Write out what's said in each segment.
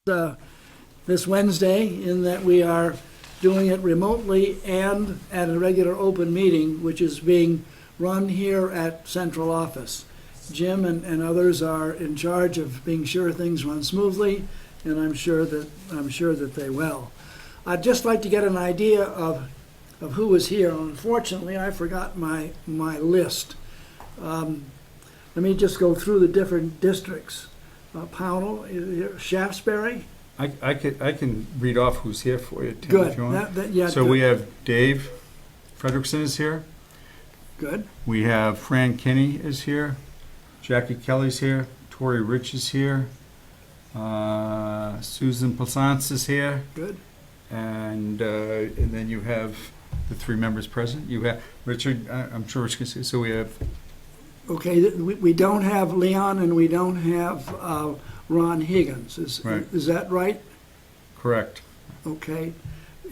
this Wednesday, in that we are doing it remotely and at a regular open meeting, which is being run here at central office. Jim and others are in charge of being sure things run smoothly, and I'm sure that they will. I'd just like to get an idea of who is here. Unfortunately, I forgot my list. Let me just go through the different districts. Pownell, Shaftesbury. I can read off who's here for you, Tim, Good. if you want. Yeah, So good. we have Dave Frederickson is here. Good. We have Fran Kinney is here. Jackie Kelly's here. Tori Rich is here. Susan Plassance is here. Good. And then you have the three members present. You have Richard, I'm sure Rich can see. So we have, Okay, we don't have Leon and we don't have Ron Higgins. Right. Is that right? correct. Okay.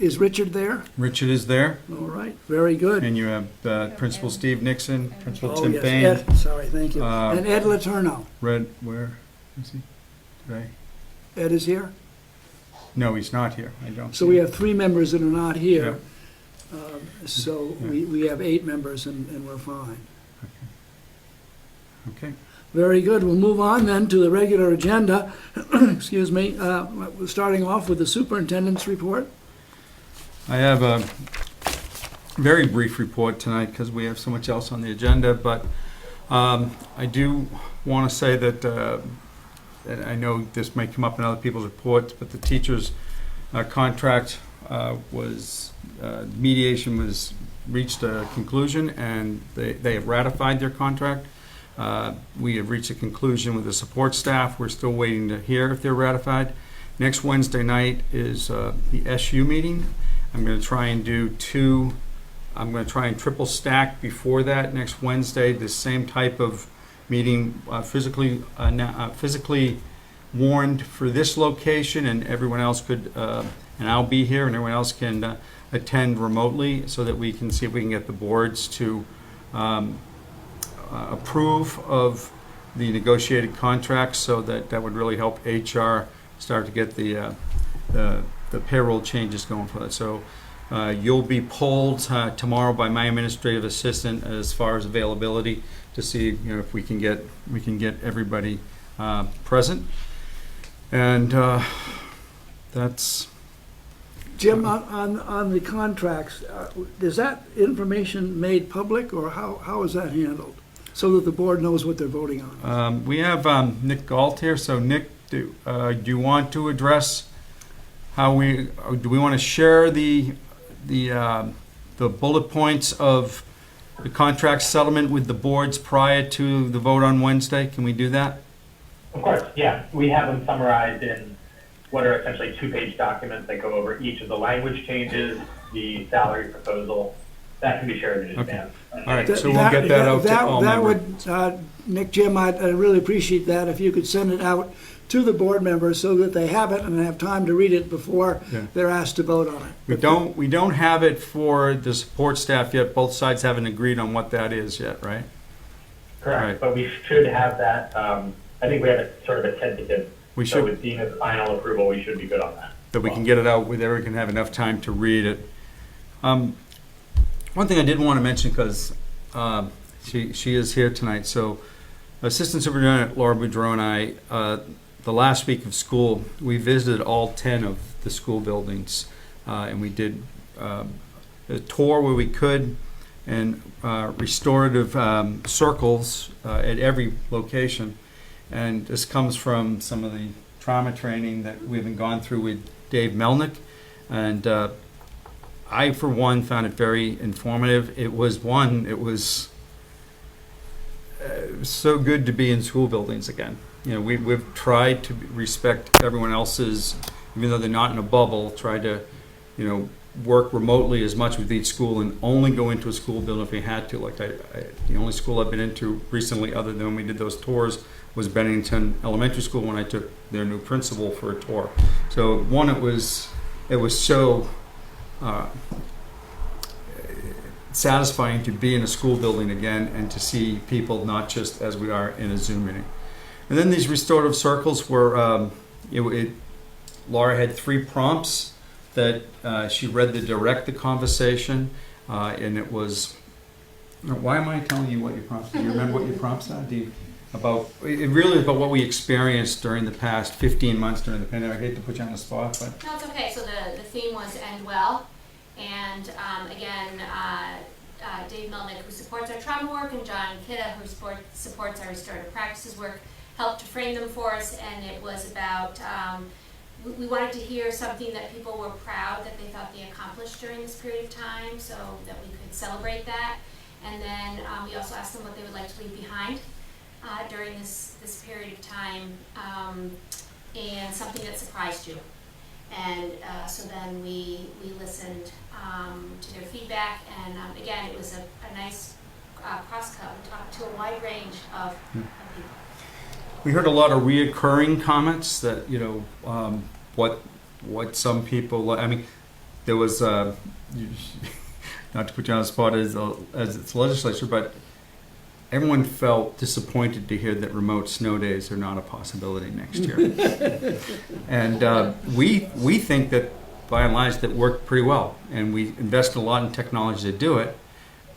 Is Richard there? Richard is there. All right, very good. And you have Principal Steve Nixon, Principal Oh, Tim yes, Payne. Ed, sorry, thank you. Uh, And Ed Letourneau. Red, where is he today? Ed is here? No, he's not here. I don't So see we him. have three members that are not here. So we have 8 members and we're fine. Okay. Very good. We'll move on then to the regular agenda. Excuse me. Starting off with the superintendent's report. I have a very brief report tonight because we have so much else on the agenda, but I do want to say that, and I know this may come up in other people's reports, but the teacher's contract mediation was reached a conclusion, and they have ratified their contract. We have reached a conclusion with the support staff. We're still waiting to hear if they're ratified. Next Wednesday night is the SU meeting. I'm going to try and triple stack before that next Wednesday, the same type of meeting, physically warned for this location, and everyone else could, and I'll be here, and everyone else can attend remotely, so that we can see if we can get the boards to approve of the negotiated contracts, so that would really help HR start to get the payroll changes going for that. So you'll be polled tomorrow by my administrative assistant as far as availability to see, if we can get everybody present, and that's. Jim, on the contracts, is that information made public, or how is that handled? So that the board knows what they're voting on. We have Nick Galt here. So Nick, do you want to address how do we want to share the bullet points of the contract settlement with the boards prior to the vote on Wednesday? Can we do that? Of course, yeah. We have them summarized in what are essentially 2-page documents that go over each of the language changes, the salary proposal. That can be shared in advance. All right, so we'll get that out to all members. Nick, Jim, I'd really appreciate that if you could send it out to the board members so that they have it and have time to read it before they're asked to vote on it. We don't have it for the support staff yet. Both sides haven't agreed on what that is yet, right? Correct, Right. but we should have that. I think we have a sort of a tentative. We So should, with Dina's final approval, we should be good on that. that we can get it out with everyone can have enough time to read it. One thing I did want to mention, because she is here tonight. So Assistant Superintendent Laura Boudreau and I, the last week of school, we visited all 10 of the school buildings, and we did a tour where we could, and restorative circles at every location. And this comes from some of the trauma training that we haven't gone through with Dave Melnick. And I, for one, found it very informative. It was so good to be in school buildings again. We've tried to respect everyone else's, even though they're not in a bubble, tried to, work remotely as much with each school and only go into a school building if we had to. Like the only school I've been into recently, other than when we did those tours, was Bennington Elementary School when I took their new principal for a tour. So one, it was so satisfying to be in a school building again and to see people not just as we are in a Zoom meeting. And then these restorative circles were Laura had 3 prompts that she read to direct the conversation, and it was. Why am I telling you what your prompts are? Do you remember what your prompts are? It really is about what we experienced during the past 15 months during the pandemic. I hate to put you on the spot, but. No, it's okay. So the theme was End Well. And again, Dave Melnick, who supports our trauma work, and John Kidda, who supports our restorative practices work, helped to frame them for us. And it was about, we wanted to hear something that people were proud that they thought they accomplished during this period of time, so that we could celebrate that. And then we also asked them what they would like to leave behind during this period of time, and something that surprised you. And so then we listened to their feedback, and again, it was a nice cross-cut. We talked to a wide range of people. We heard a lot of reoccurring comments that, what some people, I mean, there was, not to put you on the spot as its legislature, but everyone felt disappointed to hear that remote snow days are not a possibility next year. And we think that, by and large, that worked pretty well. And we invested a lot in technology to do it.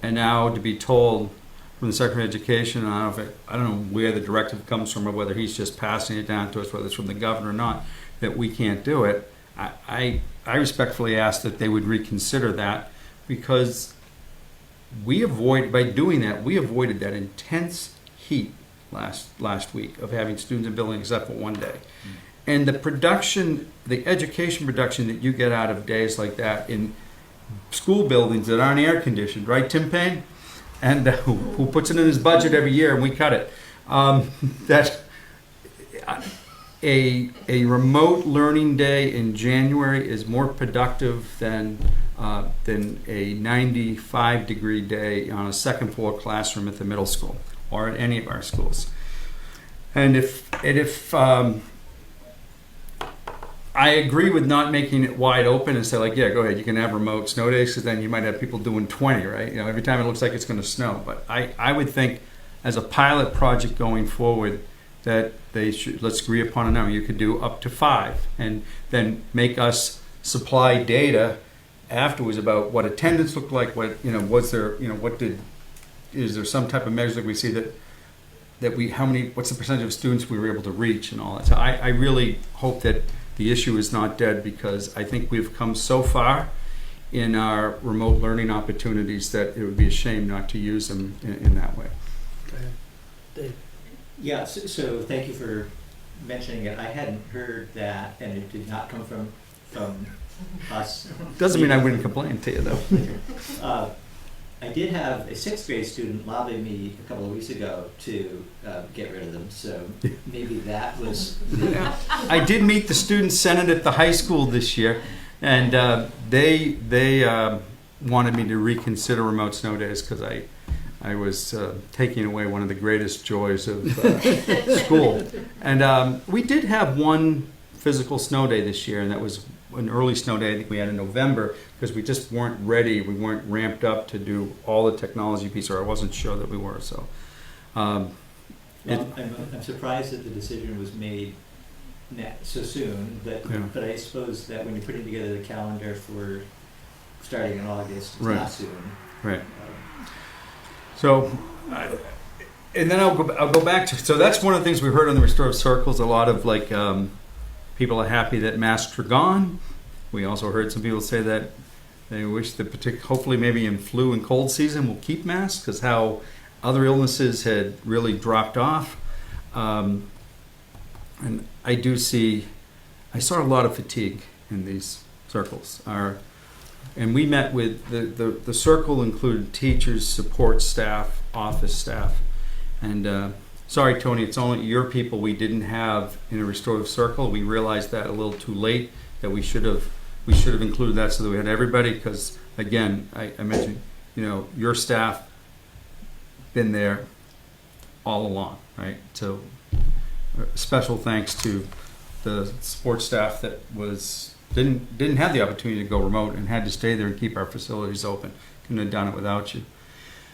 And now to be told from the Secretary of Education, I don't know where the directive comes from or whether he's just passing it down to us, whether it's from the governor or not, that we can't do it. I respectfully ask that they would reconsider that, because by doing that, we avoided that intense heat last week of having students in buildings except for one day. And the education production that you get out of days like that in school buildings that aren't air conditioned, right, Tim Payne? And who puts it in his budget every year and we cut it. That a remote learning day in January is more productive than a 95-degree day on a second-floor classroom at the middle school or at any of our schools. And if I agree with not making it wide open and say, like, yeah, go ahead, you can have remote snow days, because then you might have people doing 20, right? Every time it looks like it's going to snow. But I would think, as a pilot project going forward, that let's agree upon a number. You could do up to 5, and then make us supply data afterwards about what attendance looked like, is there some type of measure that we see what's the percentage of students we were able to reach and all that. So I really hope that the issue is not dead, because I think we've come so far in our remote learning opportunities that it would be a shame not to use them in that way. Okay. Dave. Yeah, so thank you for mentioning it. I hadn't heard that, and it did not come from us. Doesn't mean I wouldn't complain to you, though. I did have a 6th grade student lobby me a couple of weeks ago to get rid of them, so maybe that was... I did meet the student senate at the high school this year, and they wanted me to reconsider remote snow days, because I was taking away one of the greatest joys of school. And we did have one physical snow day this year, and that was an early snow day I think we had in November, because we just weren't ready. We weren't ramped up to do all the technology piece, or I wasn't sure that we were. So, I'm surprised that the decision was made so soon, but I suppose that when you're putting together the calendar for starting in August, it's not soon. Right. So, and then I'll go back to, so that's one of the things we heard on the restorative circles. A lot of people are happy that masks are gone. We also heard some people say that they wish that hopefully maybe in flu and cold season we'll keep masks, because how other illnesses had really dropped off. And I saw a lot of fatigue in these circles. And we met with, the circle included teachers, support staff, office staff. And sorry, Tony, it's only your people we didn't have in a restorative circle. We realized that a little too late, that we should have included that so that we had everybody, because, again, I mentioned, your staff been there all along, right? So special thanks to the support staff that didn't have the opportunity to go remote and had to stay there and keep our facilities open. Couldn't have done it without you.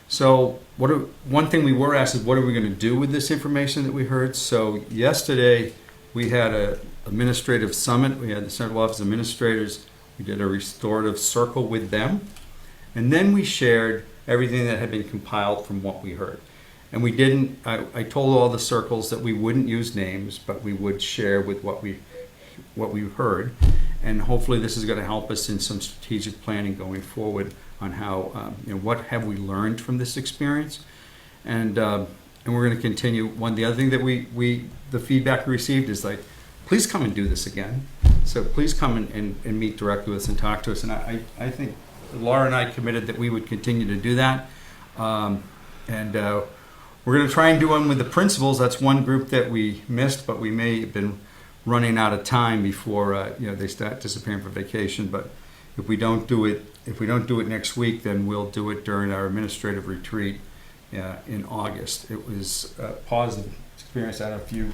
So one thing we were asked is, what are we going to do with this information that we heard? So yesterday, We had a administrative summit. We had the Central Office Administrators. We did a restorative circle with them. And then we shared everything that had been compiled from what we heard. And we didn't, I told all the circles that we wouldn't use names, but we would share with what we heard. And hopefully this is going to help us in some strategic planning going forward on how, what have we learned from this experience. And we're going to continue. The other thing that the feedback we received is like, please come and do this again. So please come and meet directly with us and talk to us. And I think Laura and I committed that we would continue to do that. We're going to try and do one with the principals. That's one group that we missed, but we may have been running out of time before they start disappearing for vacation. But if we don't do it next week, then we'll do it during our administrative retreat in August. It was a positive experience. I don't know if you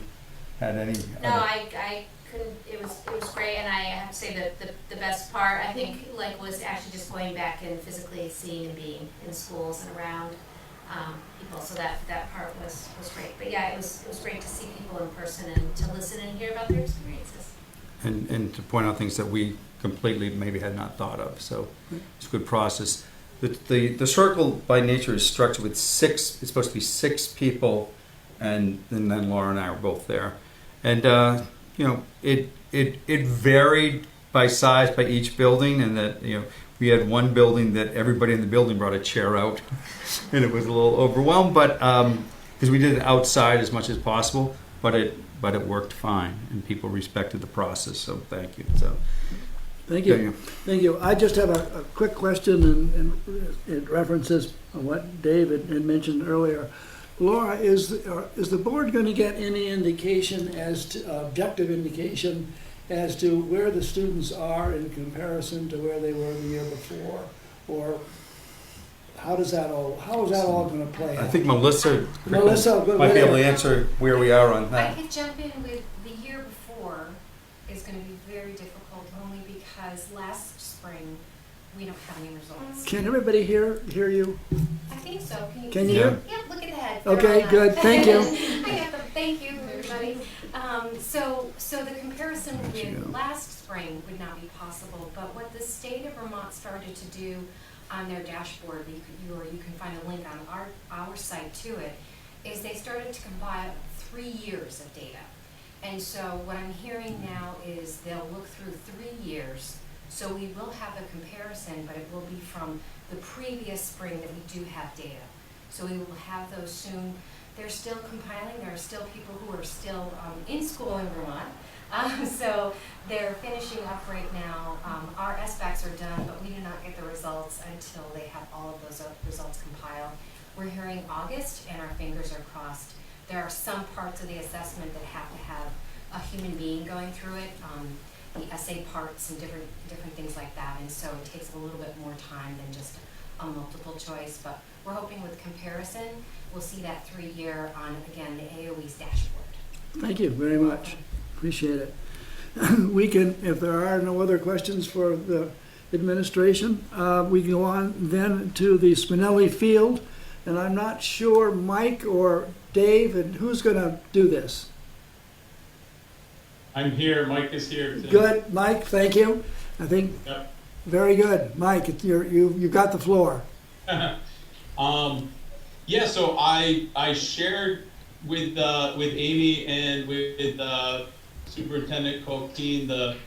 had any. No, I couldn't. It was great, and I have to say that the best part I think was actually just going back and physically seeing and being in schools and around people. So that part was great. But yeah, it was great to see people in person and to listen and hear about their experiences. And to point out things that we completely maybe had not thought of. So it's a good process. The circle by nature is structured with six. It's supposed to be 6 people, and then Laura and I were both there. And it varied by size by each building, and that we had one building that everybody in the building brought a chair out, and it was a little overwhelmed, but because we did it outside as much as possible, but it worked fine, and people respected the process. So thank you. So Thank you. Thank you. I just have a quick question, and it references what David had mentioned earlier. Laura, is the board going to get any indication objective indication as to where the students are in comparison to where they were the year before, or how is that all going to play out? I think Melissa go might be able to ahead. answer where we are on I that. could jump in with the year before is going to be very difficult only because last spring we don't have any results. Can everybody hear you? I think so. Can you Yeah. hear? Yeah, look ahead. Okay, good. Thank you. Thank you, everybody. So the comparison with last spring would not be possible, but what the state of Vermont started to do on their dashboard, you can find a link on our site to it, is they started to compile 3 years of data. And so what I'm hearing now is they'll look through 3 years. So we will have a comparison, but it will be from the previous spring that we do have data. So we will have those soon. They're still compiling. There are still people who are still in school in Vermont. So they're finishing up right now. Our SBACs are done, but we do not get the results until they have all of those results compiled. We're hearing August, and our fingers are crossed. There are some parts of the assessment that have to have a human being going through it. The essay parts and different things like that, and so it takes a little bit more time than just a multiple choice, but we're hoping with comparison, we'll see that 3-year on, again, the AOE's dashboard. Thank you very much. Appreciate it. We can, if there are no other questions for the administration, we can go on then to the Spinelli Field, and I'm not sure Mike or Dave, and who's going to do this? I'm here. Mike is here. Too. Good, Mike. Thank you. I think very good, Mike. You've got the floor. Yeah. So I shared with Amy and with Superintendent Colquhoun the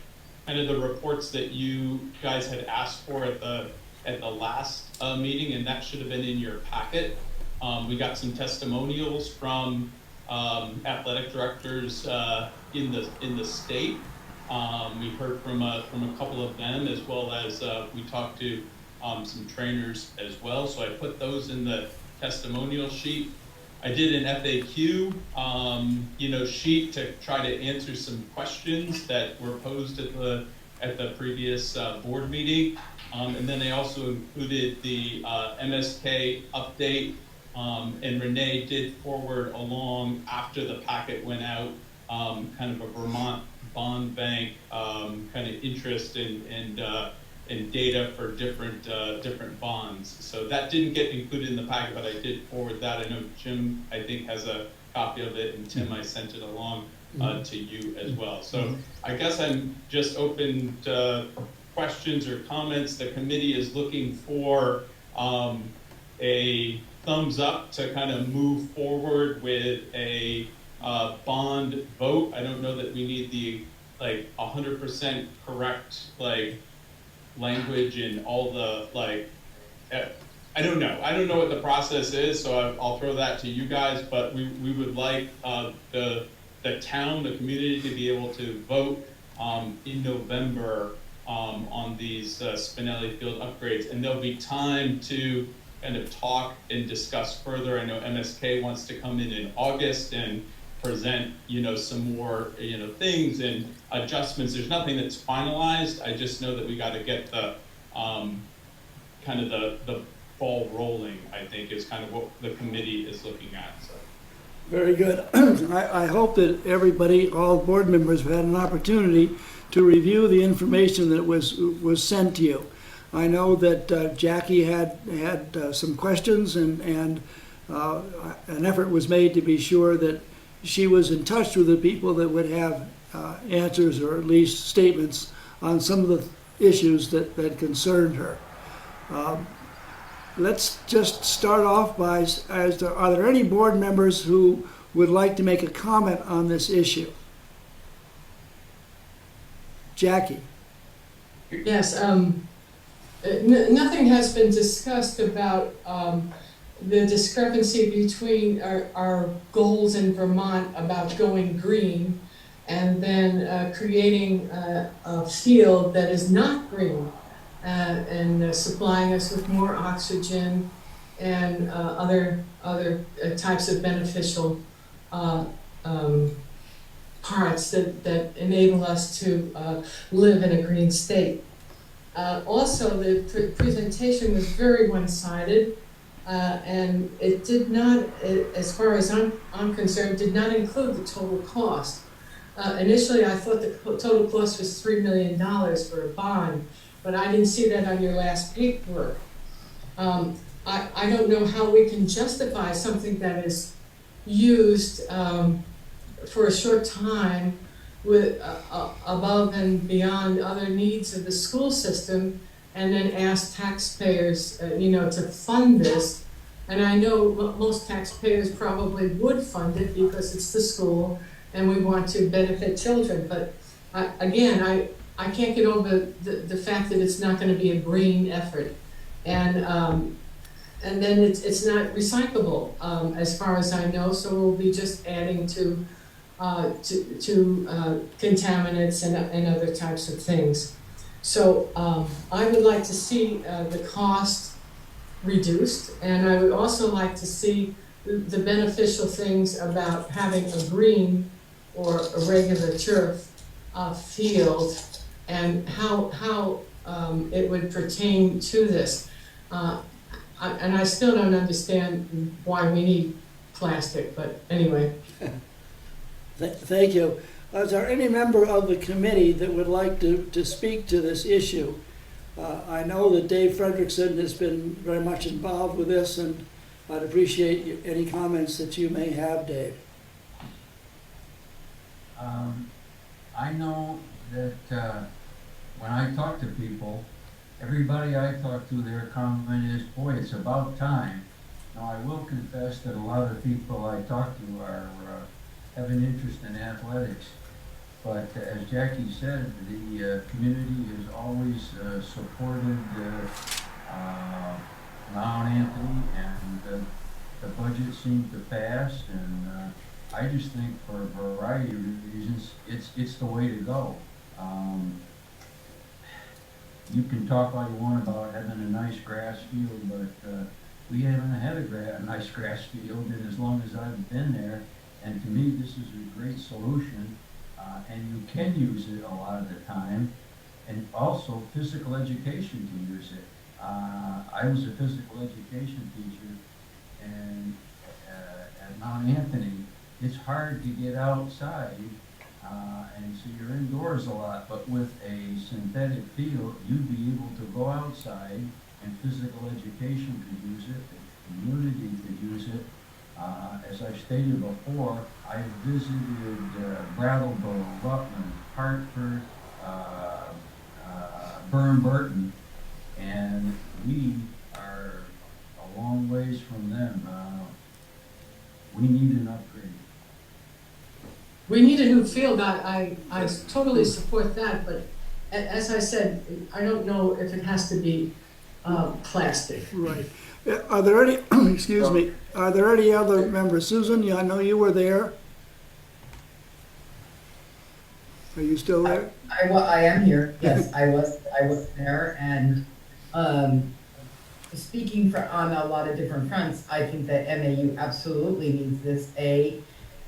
kind of the reports that you guys had asked for at the last meeting, and that should have been in your packet. We got some testimonials from athletic directors in the state. We heard from a couple of them, as well as we talked to some trainers as well. So I put those in the testimonial sheet. I did an FAQ, sheet to try to answer some questions that were posed at the previous board meeting, and then I also included the MSK update. And Renee did forward along after the packet went out, kind of a Vermont Bond Bank kind of interest in data for different bonds. So that didn't get included in the packet, but I did forward that. I know Jim, I think, has a copy of it, and Tim, I sent it along to you as well. So I guess I'm just open to questions or comments. The committee is looking for a thumbs up to kind of move forward with a bond vote. I don't know that we need the 100% correct language and all the I don't know. I don't know what the process is, so I'll throw that to you guys. But we would like the town, the community, to be able to vote in November on these Spinelli Field upgrades, and there'll be time to kind of talk and discuss further. I know MSK wants to come in August and present, some more, things and adjustments. There's nothing that's finalized. I just know that we got to get the kind of the ball rolling, I think, is kind of what the committee is looking at. So. Very good. I hope that everybody, all board members, have had an opportunity to review the information that was sent to you. I know that Jackie had some questions, and an effort was made to be sure that she was in touch with the people that would have answers, or at least statements, on some of the issues that concerned her. Let's just start off by, are there any board members who would like to make a comment on this issue? Jackie? Yes, nothing has been discussed about the discrepancy between our goals in Vermont about going green and then creating a field that is not green. And supplying us with more oxygen and other types of beneficial parts that enable us to live in a green state. Also, the presentation was very one-sided, and it did not, as far as I'm concerned, did not include the total cost. Initially, I thought the total cost was $3 million for a bond, but I didn't see that on your last paperwork. I don't know how we can justify something that is used for a short time with above and beyond other needs of the school system, and then ask taxpayers, to fund this. And I know most taxpayers probably would fund it because it's the school and we want to benefit children. But I can't get over the fact that it's not going to be a green effort, and then it's not recyclable as far as I know. So we'll be just adding to contaminants and other types of things. So I would like to see the cost reduced, and I would also like to see the beneficial things about having a green or a regular turf field, and how it would pertain to this. And I still don't understand why we need plastic, but anyway. Thank you. Is there any member of the committee that would like to speak to this issue? I know that Dave Frederickson has been very much involved with this, and I'd appreciate any comments that you may have, Dave. I know that when I talk to people, everybody I talk to, their comment is, boy, it's about time. Now, I will confess that a lot of the people I talk to have an interest in athletics. But as Jackie said, the community has always supported Mount Anthony, and the budget seemed to pass, and I just think for a variety of reasons, it's the way to go. You can talk all you want about having a nice grass field, but we haven't had a nice grass field in as long as I've been there, and to me this is a great solution, and you can use it a lot of the time, and also physical education can use it. I was a physical education teacher, and at Mount Anthony, it's hard to get outside, and so you're indoors a lot, but with a synthetic field, you'd be able to go outside, and physical education could use it, the community could use it, As I stated before, I visited Brattleboro, Rutland, Hartford, Burton, and we are a long ways from them. We need an upgrade. We need a new field, I totally support that, but as I said, I don't know if it has to be plastic. Right. Are there any, excuse me, are there any other members? Susan, I know you were there. Are you still there? I am here, yes, I was there, and, speaking on a lot of different fronts, I think that MAU absolutely needs this, A,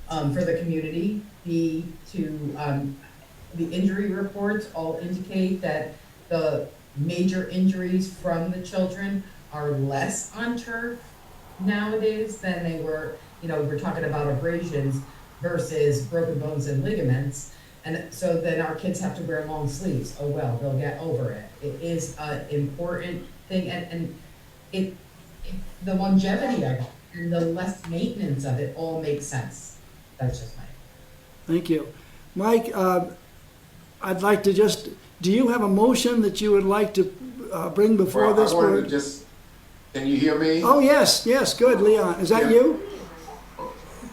for the community, B, the injury reports all indicate that the major injuries from the children are less on turf nowadays than they were, we're talking about abrasions versus broken bones and ligaments. And so then our kids have to wear long sleeves. Oh, well, they'll get over it. It is an important thing, and the longevity of it and the less maintenance of it all makes sense. That's just my. Thank you. Mike, I'd like to do you have a motion that you would like to bring before this I wanted board? to just, can you hear me? Oh, yes, good, Leon. Is that you?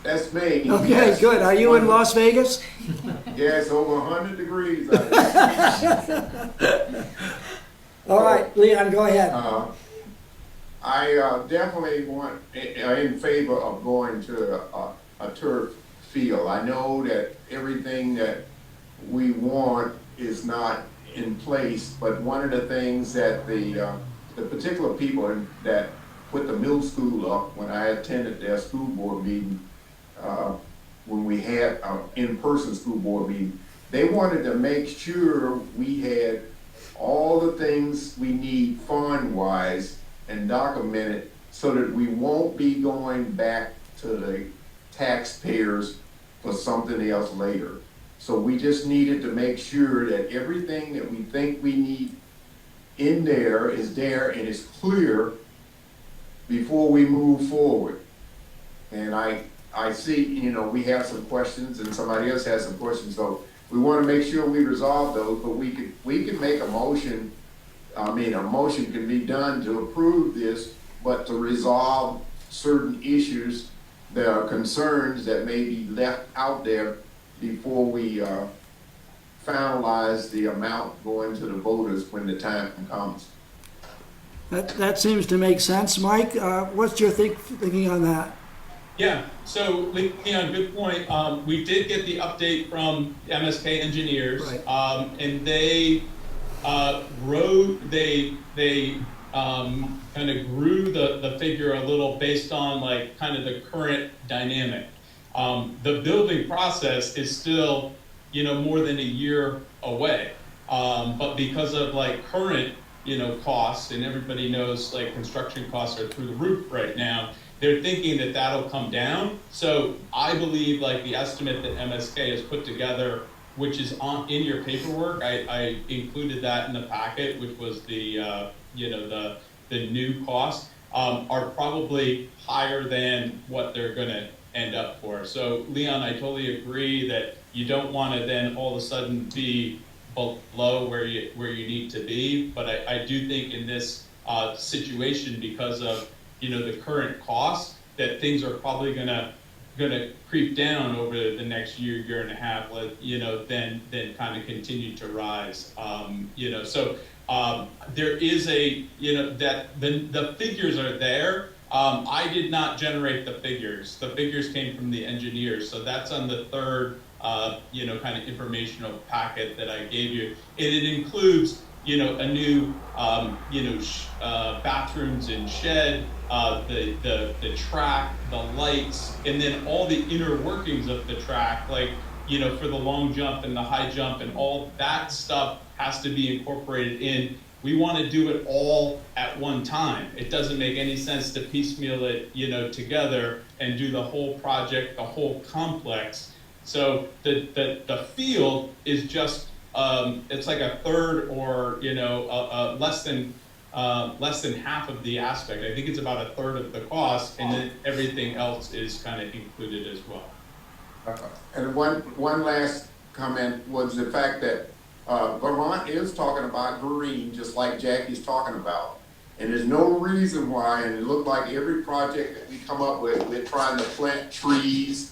That's me. Okay, Yes. good. Are you in Las Vegas? Yeah, it's over 100 degrees out there. All right, Leon, go ahead. I definitely in favor of going to a turf field. I know that everything that we want is not in place, but one of the things that the particular people that put the middle school up, when I attended their school board meeting, when we had an in-person school board meeting, they wanted to make sure we had all the things we need fund-wise and documented so that we won't be going back to the taxpayers for something else later. So we just needed to make sure that everything that we think we need in there and is clear before we move forward. And I see, we have some questions and somebody else has some questions, so we want to make sure we resolve those, but we could make a motion. A motion can be done to approve this, but to resolve certain issues, there are concerns that may be left out there before we finalize the amount going to the voters when the time comes. That seems to make sense. Mike, what's your thinking on that? Yeah, so Leon, good point. We did get the update from MSK engineers, right. And they kind of grew the figure a little based on like kind of the current dynamic. The building process is still, more than a year away. But because of like current, costs, and everybody knows like construction costs are through the roof right now, they're thinking that that'll come down. So I believe like the estimate that MSK has put together, which is in your paperwork, I included that in the packet, which was the new cost, are probably higher than what they're gonna end up for. So Leon, I totally agree that you don't wanna then all of a sudden be below where you need to be. But I do think in this situation, because of the current costs, that things are probably gonna creep down over the next year and a half, then kind of continue to rise. So there is that the figures are there. I did not generate the figures. The figures came from the engineers. So that's on the third, kind of informational packet that I gave you. And it includes, a new, bathrooms and shed, the track, the lights, and then all the inner workings of the track, like, for the long jump and the high jump, and all that stuff has to be incorporated in. We want to do it all at one time. It doesn't make any sense to piecemeal it, together and do the whole project, the whole complex. So the field is just, it's like a third or, less than less than half of the aspect. I think it's about a third of the cost, and then everything else is kind of included as well. And one last comment was the fact that Vermont is talking about green, just like Jackie's talking about. And there's no reason why, and it looked like every project that we come up with, we're trying to plant trees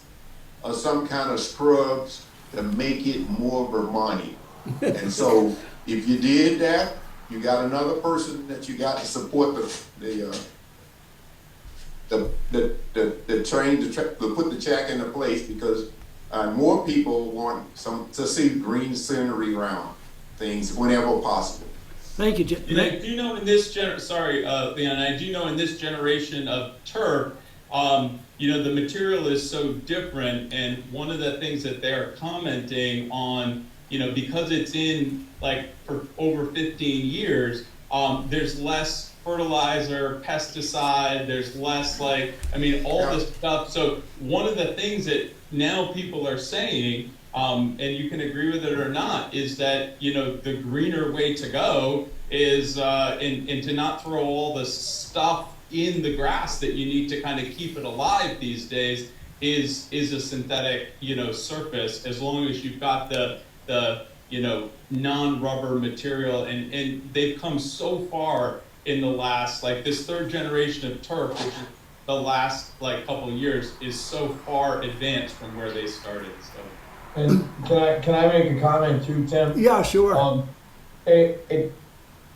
or some kind of shrubs to make it more Vermont-y. And so if you did that, you got another person that you got to support the train to put the check into place, because more people want to see green scenery around things whenever possible. Thank you, Jim. And I do know in this Leon, I do know in this generation of turf, the material is so different, and one of the things that they're commenting on, because it's in for over 15 years, there's less fertilizer, pesticide, there's less all this stuff. So one of the things that now people are saying, and you can agree with it or not, is that, the greener way to go is, and to not throw all the stuff in the grass that you need to kind of keep it alive these days is a synthetic, surface, as long as you've got the non-rubber material, and they've come so far in the last, this third generation of turf, which is the last couple of years, is so far advanced from where they started. So. And can I make a comment too, Tim? Yeah, sure.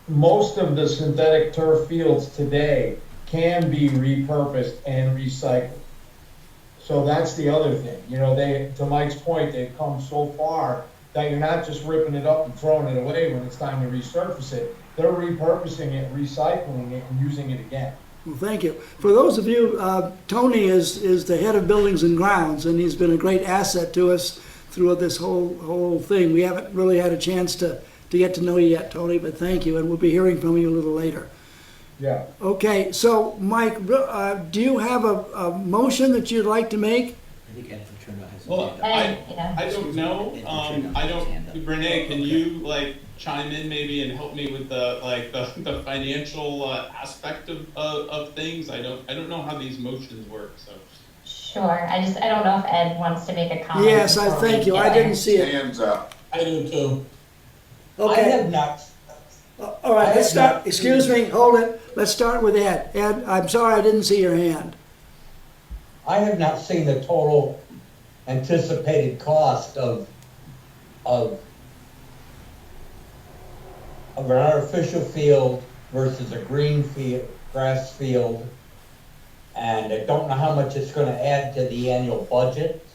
Most of the synthetic turf fields today can be repurposed and recycled. So that's the other thing. To Mike's point, they've come so far that you're not just ripping it up and throwing it away when it's time to resurface it. They're repurposing it, recycling it, and using it again. Well, thank you. For those of you, Tony is the head of Buildings and Grounds, and he's been a great asset to us through this whole thing. We haven't really had a chance to get to know you yet, Tony, but thank you, and we'll be hearing from you a little later. Yeah. Okay, so Mike, do you have a motion that you'd like to make? I think Ed Paterno has. Well, I don't know. Renee, can you chime in maybe and help me with the financial aspect of things? I don't know how these motions work. So. Sure. I don't know if Ed wants to make a comment. Yes, I thank you. I didn't see it. Hands up. I do too. Okay. I have not. All right, let's start. Excuse me, hold it. Let's start with Ed. Ed, I'm sorry I didn't see your hand. I have not seen the total anticipated cost of an artificial field versus a green field, grass field, and I don't know how much it's going to add to the annual budget.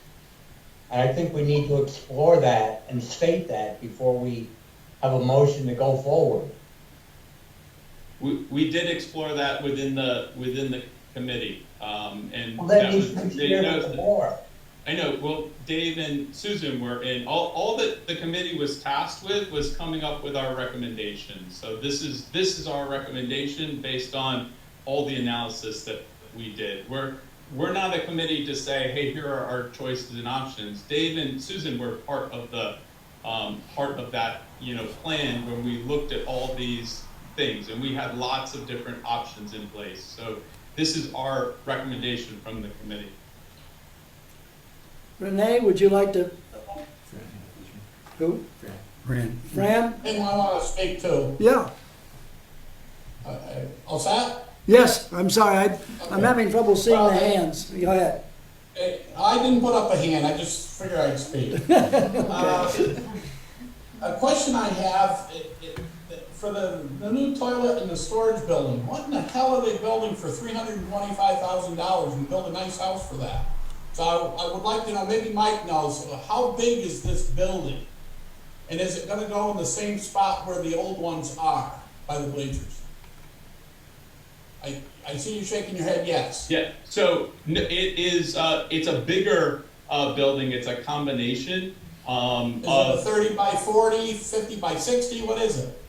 And I think we need to explore that and state that before we have a motion to go forward. We did explore that within the committee, and Well, that that was, needs to be shared with the board. I know. Well, Dave and Susan were in. All that the committee was tasked with was coming up with our recommendations. So this is our recommendation based on all the analysis that we did. We're not a committee to say, hey, here are our choices and options. Dave and Susan were part of that plan when we looked at all these things, and we had lots of different options in place. So this is our recommendation from the committee. Renee, would you like to? Who? Fran. Fran? I want to speak too. Yeah. What's that? Yes, I'm sorry. I'm having trouble seeing the hands. Go ahead. I didn't put up a hand. I just figured I'd speak. A question I have, for the new toilet in the storage building, what in the hell are they building for $325,000 and build a nice house for that? So I would like to know, maybe Mike knows, how big is this building? And is it gonna go in the same spot where the old ones are, by the bleachers? I see you shaking your head, yes. Yeah, so it is, it's a bigger building. It's a combination. Is it a 30 by 40, 50 by 60, what is it?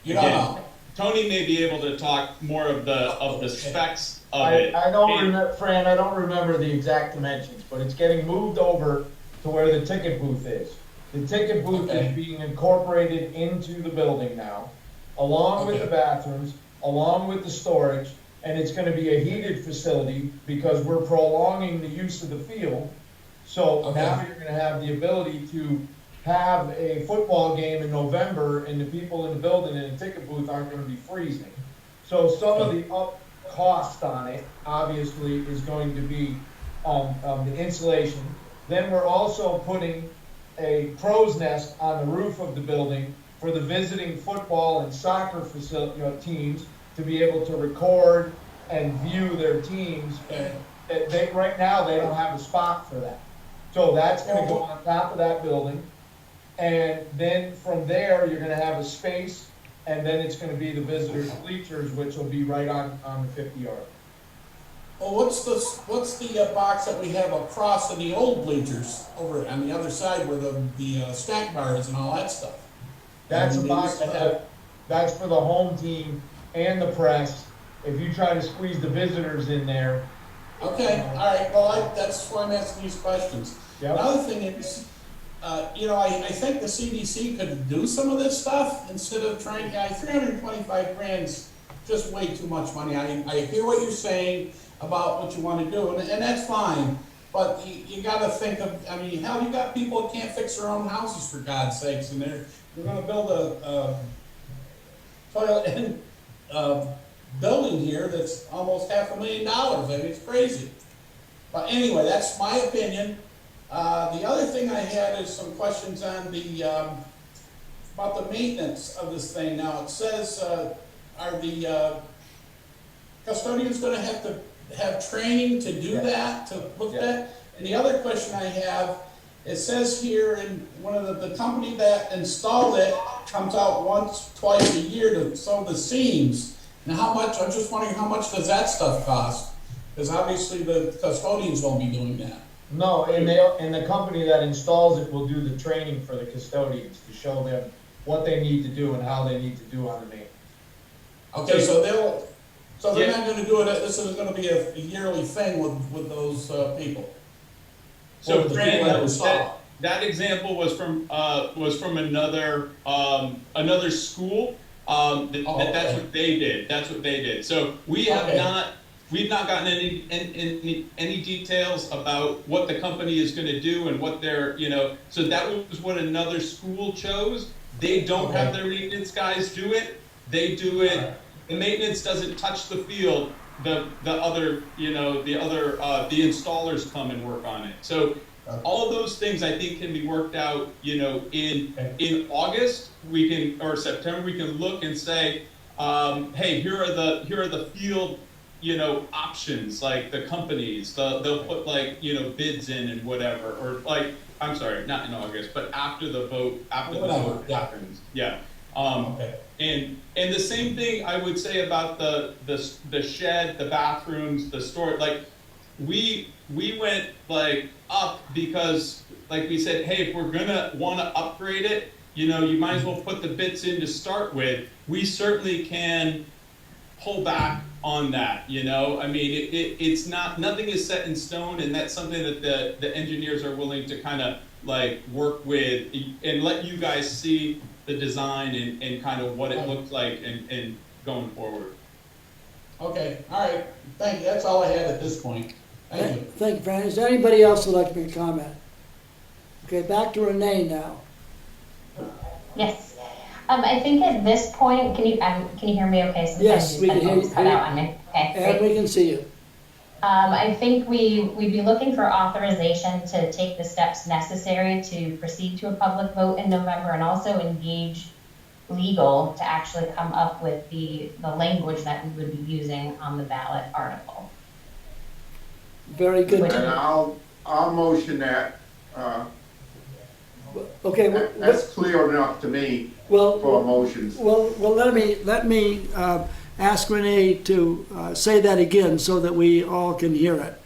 You don't know? Tony may be able to talk more of the specs of it. I don't remember, Fran, I don't remember the exact dimensions, but it's getting moved over to where the ticket booth is. The ticket booth is being incorporated into the building now, along with the bathrooms, along with the storage, and it's gonna be a heated facility because we're prolonging the use of the field. So now you're gonna have the ability to have a football game in November and the people in the building and the ticket booth aren't gonna be freezing. So some of the up cost on it, obviously, is going to be, the insulation. Then we're also putting a crow's nest on the roof of the building for the visiting football and soccer teams to be able to record and view their teams. And right now, they don't have a spot for that. So that's gonna go on top of that building. And then from there, you're gonna have a space, and then it's gonna be the visitors' bleachers, which will be right on the 50-yard. Well, what's the box that we have across in the old bleachers over on the other side where the snack bar is and all that stuff? That's a box that's for the home team and the press. If you try to squeeze the visitors in there. Okay, all right, well, that's why I'm asking these questions. Yep. Another thing is, I think the CDC could do some of this stuff instead of trying, 325 grand's just way too much money. I hear what you're saying about what you want to do, and that's fine, but you got to think of, hell, you got people that can't fix their own houses, for God's sakes, and they're going to build a toilet and building here that's almost $500,000. It's crazy. But anyway, that's my opinion. The other thing I had is some questions on the about the maintenance of this thing. Now it says, are the custodians going to have training to do that, to look at that? And the other question I have, it says here in one of the company that installed it comes out twice a year to sew the seams. Now how much, I'm just wondering how much does that stuff cost? Because obviously the custodians won't be doing that. No, and the company that installs it will do the training for the custodians to show them what they need to do and how they need to do on the maintenance. Okay, so they're not going to do it. This is going to be a yearly thing with those people. So the Fran, people that install. that example was from another school. That's what they did. That's what they did. So we've not gotten any details about what the company is going to do and what they're, so that was what another school chose. They don't have their maintenance guys do it. They do it. The maintenance doesn't touch the field. The installers come and work on it. So all of those things I think can be worked out, in August or September we can look and say, hey, here are the field, options, like the companies, they'll put bids in and whatever, or I'm sorry, not in August, but after the vote happens. Yeah. And the same thing I would say about the shed, the bathrooms, the storage. We went up because we said, hey, if we're gonna want to upgrade it, you might as well put the bits in to start with. We certainly can pull back on that. It's nothing is set in stone, and that's something that the engineers are willing to kind of work with and let you guys see the design and kind of what it looks like and going forward. Okay, all right, thank you. That's all I had at this point. Thank you. Thank you, Fran. Is there anybody else who'd like to make a comment? Okay, back to Renee now. Yes. I think at this point, can you hear me okay? Sometimes Yes, we can hear you. cut out on me. Okay, And great. we can see you. I think we'd be looking for authorization to take the steps necessary to proceed to a public vote in November, and also engage legal to actually come up with the language that we would be using on the ballot article. Very good. And I'll motion that, Okay. that's clear enough to me for motions. Well, let me ask Renee to say that again so that we all can hear it.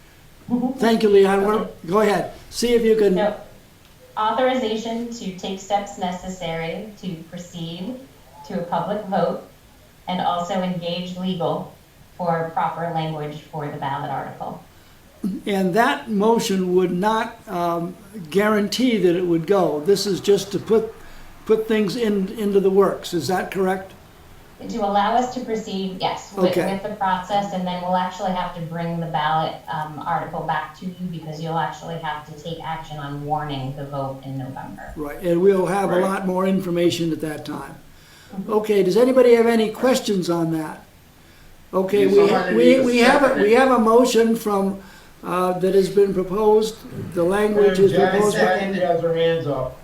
Thank you, Leon. Go ahead. See if you can. No. Authorization to take steps necessary to proceed to a public vote, and also engage legal for proper language for the ballot article. And that motion would not guarantee that it would go. This is just to put things into the works. Is that correct? To allow us to proceed, yes, Okay. with the process, and then we'll actually have to bring the ballot article back to you because you'll actually have to take action on warning the vote in November. Right, and we'll have a lot more information at that time. Okay, does anybody have any questions on that? Okay, we have a motion from, that has been proposed, the language is proposed. Second, has her hands up.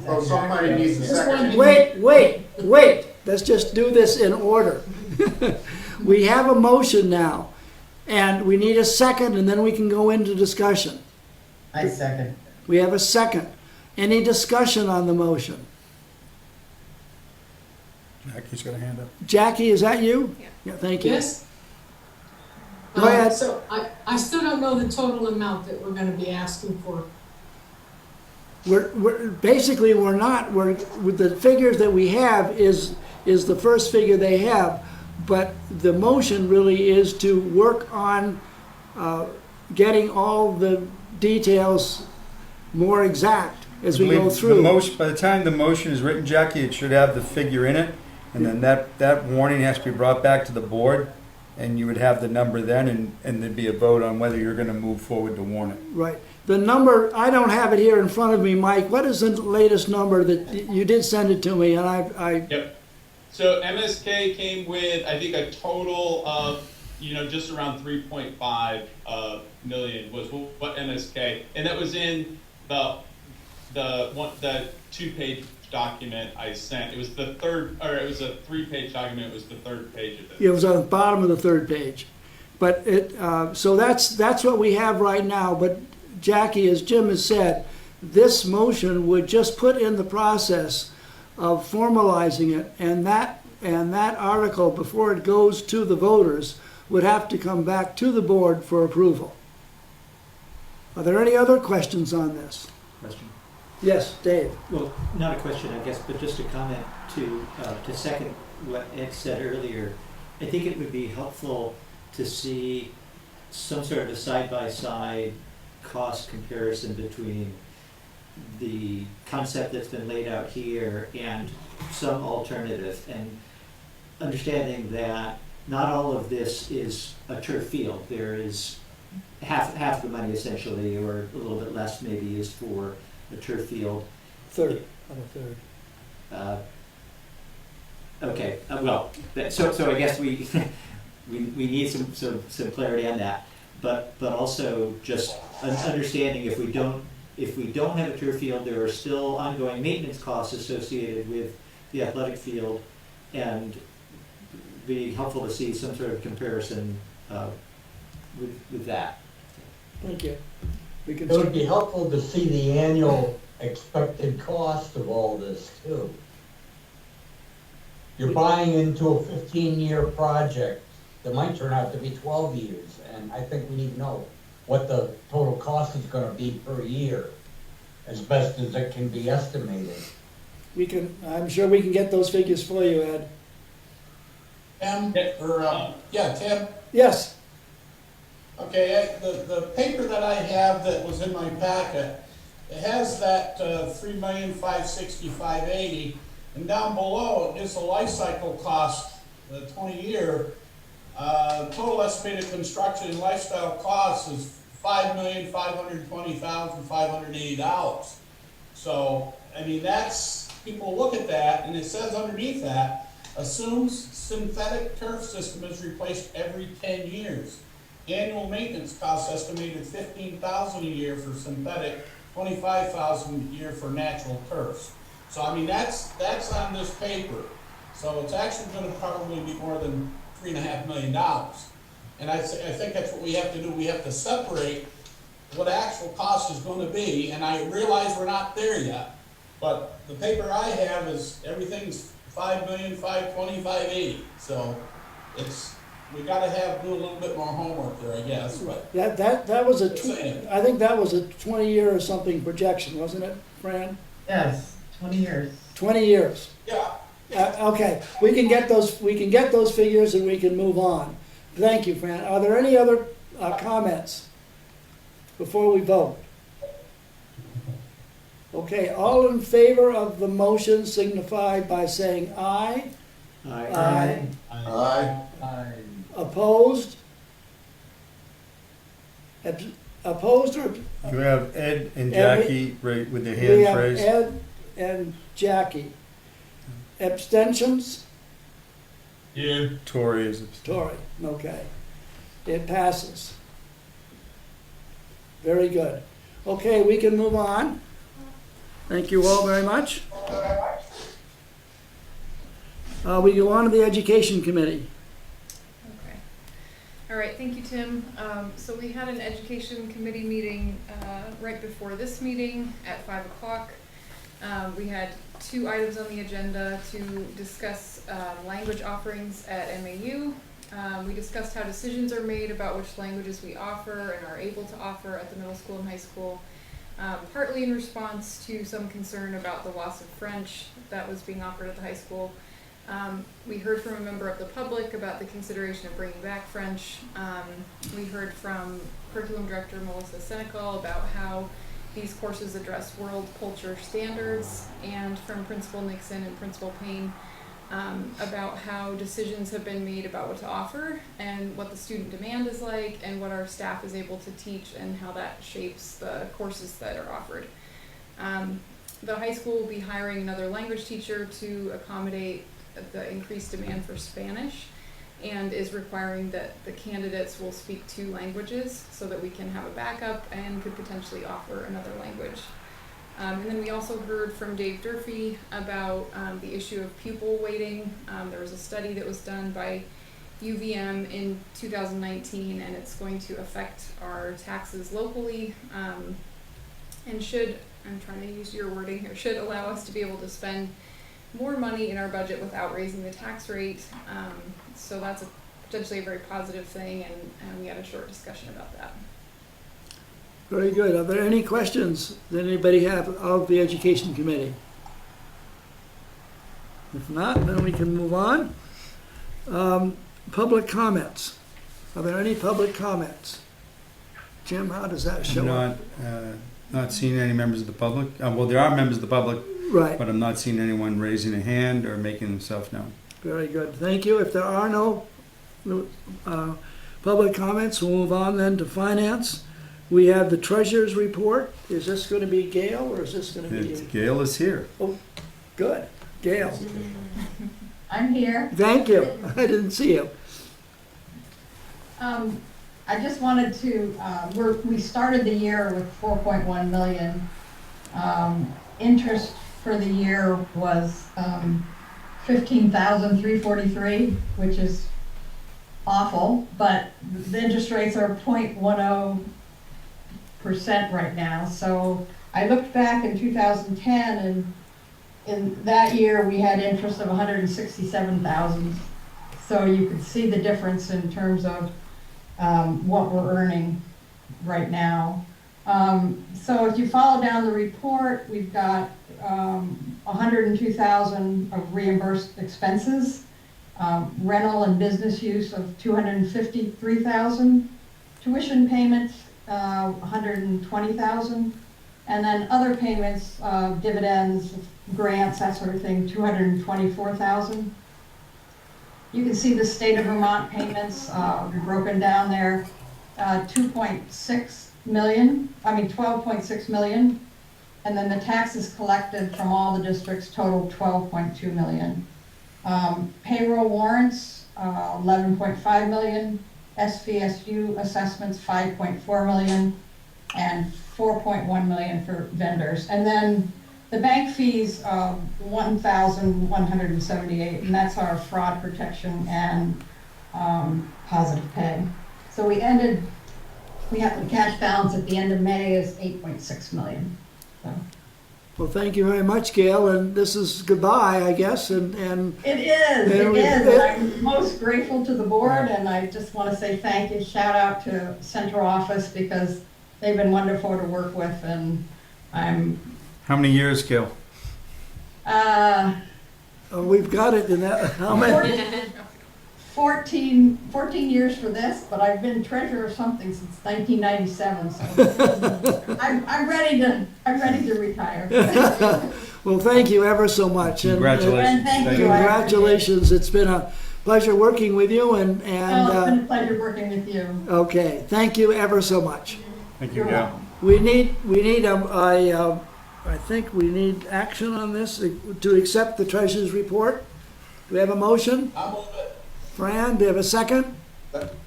So somebody needs a second. Wait, let's just do this in order. We have a motion now, and we need a second, and then we can go into discussion. I second. We have a second. Any discussion on the motion? Jackie's got a hand up. Jackie, is that you? Yeah, thank you. Yes? Go ahead. So I still don't know the total amount that we're gonna be asking for. Basically, with the figures that we have is the first figure they have, but the motion really is to work on getting all the details more exact as we go through. By the time the motion is written, Jackie, it should have the figure in it, and then that warning has to be brought back to the board, and you would have the number then, and there'd be a vote on whether you're gonna move forward to warn it. Right. The number, I don't have it here in front of me, Mike. What is the latest number that you did send it to me, and I Yep. So MSK came with, I think, a total of, just around 3.5 million was what MSK, and that was in the 2-page document I sent. It was the third, or it was a 3-page document. It was the third page of it. It was on the bottom of the third page. But so that's what we have right now. But Jackie, as Jim has said, this motion would just put in the process of formalizing it, and that article, before it goes to the voters, would have to come back to the board for approval. Are there any other questions on this? Question? Yes, Dave. Well, not a question, I guess, but just a comment to second what Ed said earlier. I think it would be helpful to see some sort of a side-by-side cost comparison between the concept that's been laid out here and some alternative, and understanding that not all of this is a turf field. There is half the money essentially, or a little bit less maybe, is for a turf field. Third. Okay, well, so I guess we we need some clarity on that, but also just an understanding if we don't have a turf field, there are still ongoing maintenance costs associated with the athletic field, and be helpful to see some sort of comparison with that. Thank you. It would be helpful to see the annual expected cost of all this too. You're buying into a 15-year project that might turn out to be 12 years, and I think we need to know what the total cost is going to be per year, as best as it can be estimated. I'm sure we can get those figures for you, Ed. Tim, Tim? Yes. Okay, the paper that I have that was in my packet, it has that $3,565,080, and down below it is the life cycle cost, the 20-year. Total estimated construction and lifestyle costs is $5,520,580. So, I mean, people look at that, and it says underneath that, assumes synthetic turf system is replaced every 10 years. Annual maintenance costs estimated $15,000 a year for synthetic, $25,000 a year for natural turfs. So I mean that's on this paper. So it's actually going to probably be more than $3.5 million. And I think that's what we have to do. We have to separate what actual cost is going to be. And I realize we're not there yet, but the paper I have is everything's $5,520,580. So we got to do a little bit more homework there, I guess. But That was I think that was a 20-year or something projection, wasn't it, Fran? Yes, 20 years. 20 years. Yeah. Okay, we can get those figures and we can move on. Thank you, Fran. Are there any other comments before we vote? Okay, all in favor of the motion signify by saying aye. Aye. Aye. Opposed? Opposed or? You have Ed and Ed, Jackie right with their We hands have raised. Ed and Jackie. Abstentions? Here. Tori is Tory, okay. It passes. Very good. Okay, we can move on. Thank you all very much. We go on to the Education Committee. Okay. All right, thank you, Tim. So we had an education committee meeting right before this meeting at 5 o'clock. We had 2 items on the agenda to discuss language offerings at MAU. We discussed how decisions are made about which languages we offer and are able to offer at the middle school and high school, partly in response to some concern about the loss of French that was being offered at the high school. We heard from a member of the public about the consideration of bringing back French. We heard from curriculum director Melissa Senecal about how these courses address world culture standards, and from Principal Nixon and Principal Payne about how decisions have been made about what to offer and what the student demand is like and what our staff is able to teach and how that shapes the courses that are offered. The high school will be hiring another language teacher to accommodate the increased demand for Spanish, and is requiring that the candidates will speak 2 languages so that we can have a backup and could potentially offer another language. And then we also heard from Dave Durfee about the issue of pupil weighting. There was a study that was done by UVM in 2019, and it's going to affect our taxes locally, and should, I'm trying to use your wording here, should allow us to be able to spend more money in our budget without raising the tax rate. So that's potentially a very positive thing, and we had a short discussion about that. Very good. Are there any questions that anybody have of the Education Committee? If not, then we can move on. Public comments. Are there any public comments? Jim, how does that show up? Not seeing any members of the public. Well, there are members of the public, Right. but I'm not seeing anyone raising a hand or making themselves known. Very good. Thank you. If there are no public comments, we'll move on then to finance. We have the treasurer's report. Is this going to be Gail or is this going to be you? Gail is here. Oh, good. Gail. I'm here. Thank you. I didn't see you. I just wanted to, we started the year with 4.1 million. Interest for the year was 15,343, which is awful, but the interest rates are 0.10% right now. So I looked back in 2010, and in that year we had interest of 167,000. So you could see the difference in terms of what we're earning right now. So if you follow down the report, we've got 102,000 of reimbursed expenses, rental and business use of 253,000, tuition payments 120,000, and then other payments, dividends, grants, that sort of thing, 224,000. You can see the state of Vermont payments broken down there, 12.6 million, and then the taxes collected from all the districts total 12.2 million. Payroll warrants, 11.5 million, SVSU assessments, 5.4 million, and 4.1 million for vendors. And then the bank fees, 1,178, and that's our fraud protection and positive pay. So we have the cash balance at the end of May is 8.6 million. So. Well, thank you very much, Gail, and this is goodbye, I guess, and It is, and I'm most grateful to the board, and I just want to say thank you, shout out to central office, because they've been wonderful to work with, and I'm... How many years, Gail? We've got it in that, how many? 14 years for this, but I've been treasurer of something since 1997, so I'm ready to retire. Well, thank you ever so much. And, Congratulations. Thank you. Congratulations. It's been a pleasure working with you and, Oh, it's been a pleasure working with you. okay, thank you ever so much. Thank you, You're Gail. welcome. We need I think we need action on this to accept the treasurer's report. Do we have a motion? I'll move it. Fran, do you have a second?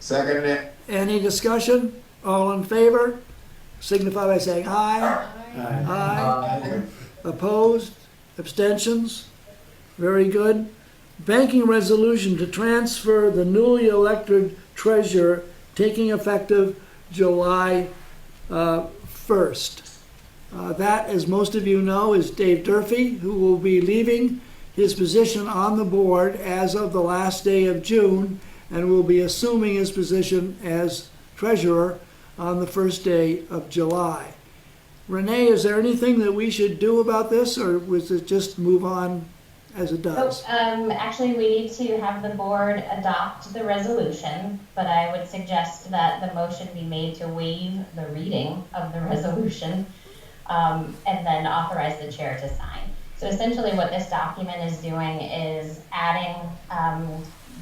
Second it. Any discussion? All in favor? Signify by saying aye. Aye. Opposed? Abstentions? Very good. Banking resolution to transfer the newly elected treasurer taking effective July 1st. That, as most of you know, is Dave Durfee, who will be leaving his position on the board as of the last day of June and will be assuming his position as treasurer on the first day of July. Renee, is there anything that we should do about this, or was it just move on as it does? Actually, we need to have the board adopt the resolution, but I would suggest that the motion be made to waive the reading of the resolution, and then authorize the chair to sign. So essentially what this document is doing is adding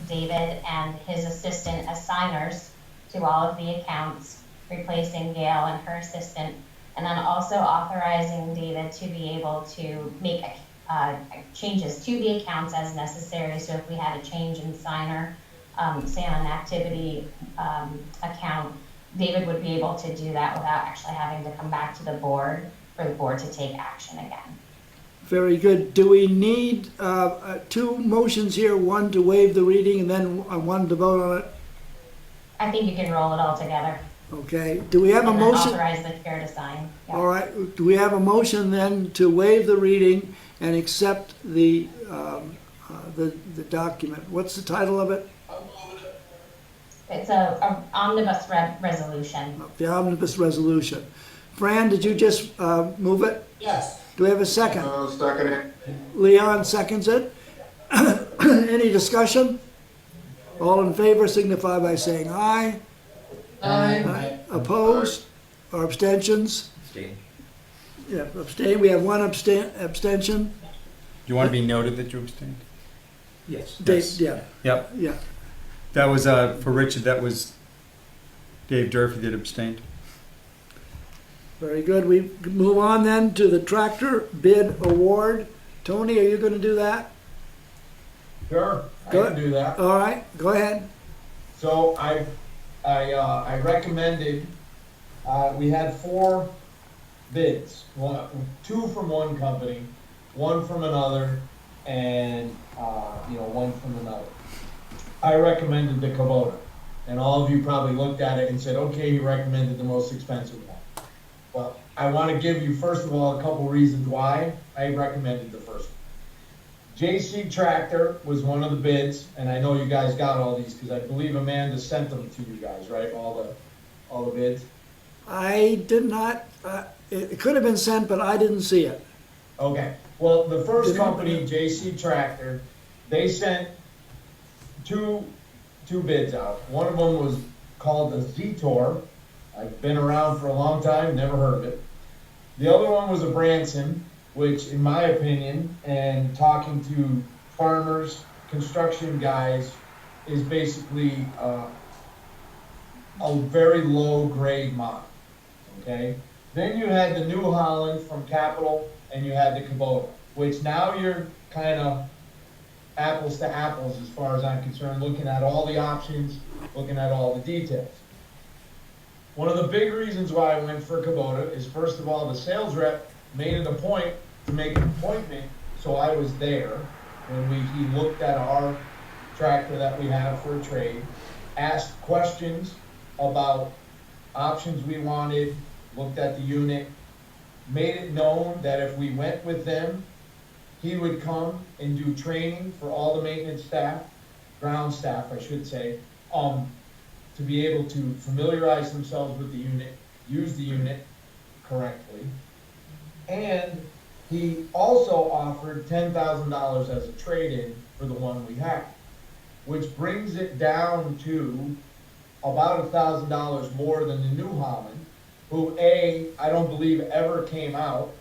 David and his assistant as signers to all of the accounts, replacing Gail and her assistant, and then also authorizing David to be able to make changes to the accounts as necessary. So if we had a change in signer, say on an activity account, David would be able to do that without actually having to come back to the board for the board to take action again. Very good. Do we need two motions here, one to waive the reading and then one to vote on it? I think you can roll it all together. Okay. Do we have a And then motion? authorize the chair to sign. Yeah. All right. Do we have a motion then to waive the reading and accept the document? What's the title of it? It's a omnibus resolution. The omnibus resolution. Fran, did you just move it? Yes. Do we have a second? Second it. Leon seconds it. Any discussion? All in favor signify by saying aye. Aye. Opposed or abstentions? Abstain. Yeah, abstain. We have one abstention. Do you want to be noted that you abstained? Yes. Yes. Yeah, Yep. yeah. That was, for Richard, that was Dave Durfee that abstained. Very good. We move on then to the tractor bid award. Tony, are you going to do that? Sure, I Go can do that. All right, go ahead. So I recommended, we had 4 bids, two from one company, one from another, and, one from another. I recommended the Kubota, and all of you probably looked at it and said, okay, you recommended the most expensive one. Well, I want to give you, first of all, a couple reasons why I recommended the first one. JC Tractor was one of the bids, and I know you guys got all these because I believe Amanda sent them to you guys, right? All the bids. I did not, it could have been sent, but I didn't see it. Okay. Well, the first company, JC Tractor, they sent two bids out. One of them was called the Z-Tor. I've been around for a long time, never heard of it. The other one was a Branson, which in my opinion, and talking to farmers, construction guys, is basically a very low grade model, okay? Then you had the New Holland from Capital, and you had the Kubota, which now you're kind of apples to apples as far as I'm concerned, looking at all the options, looking at all the details. One of the big reasons why I went for Kubota is, first of all, the sales rep made it a point to make an appointment, so I was there when he looked at our tractor that we have for a trade, asked questions about options we wanted, looked at the unit, made it known that if we went with them, he would come and do training for all the maintenance staff, ground staff, I should say, to be able to familiarize themselves with the unit, use the unit correctly. And he also offered $10,000 as a trade-in for the one we have, which brings it down to about $1,000 more than the New Holland, who I don't believe ever came out.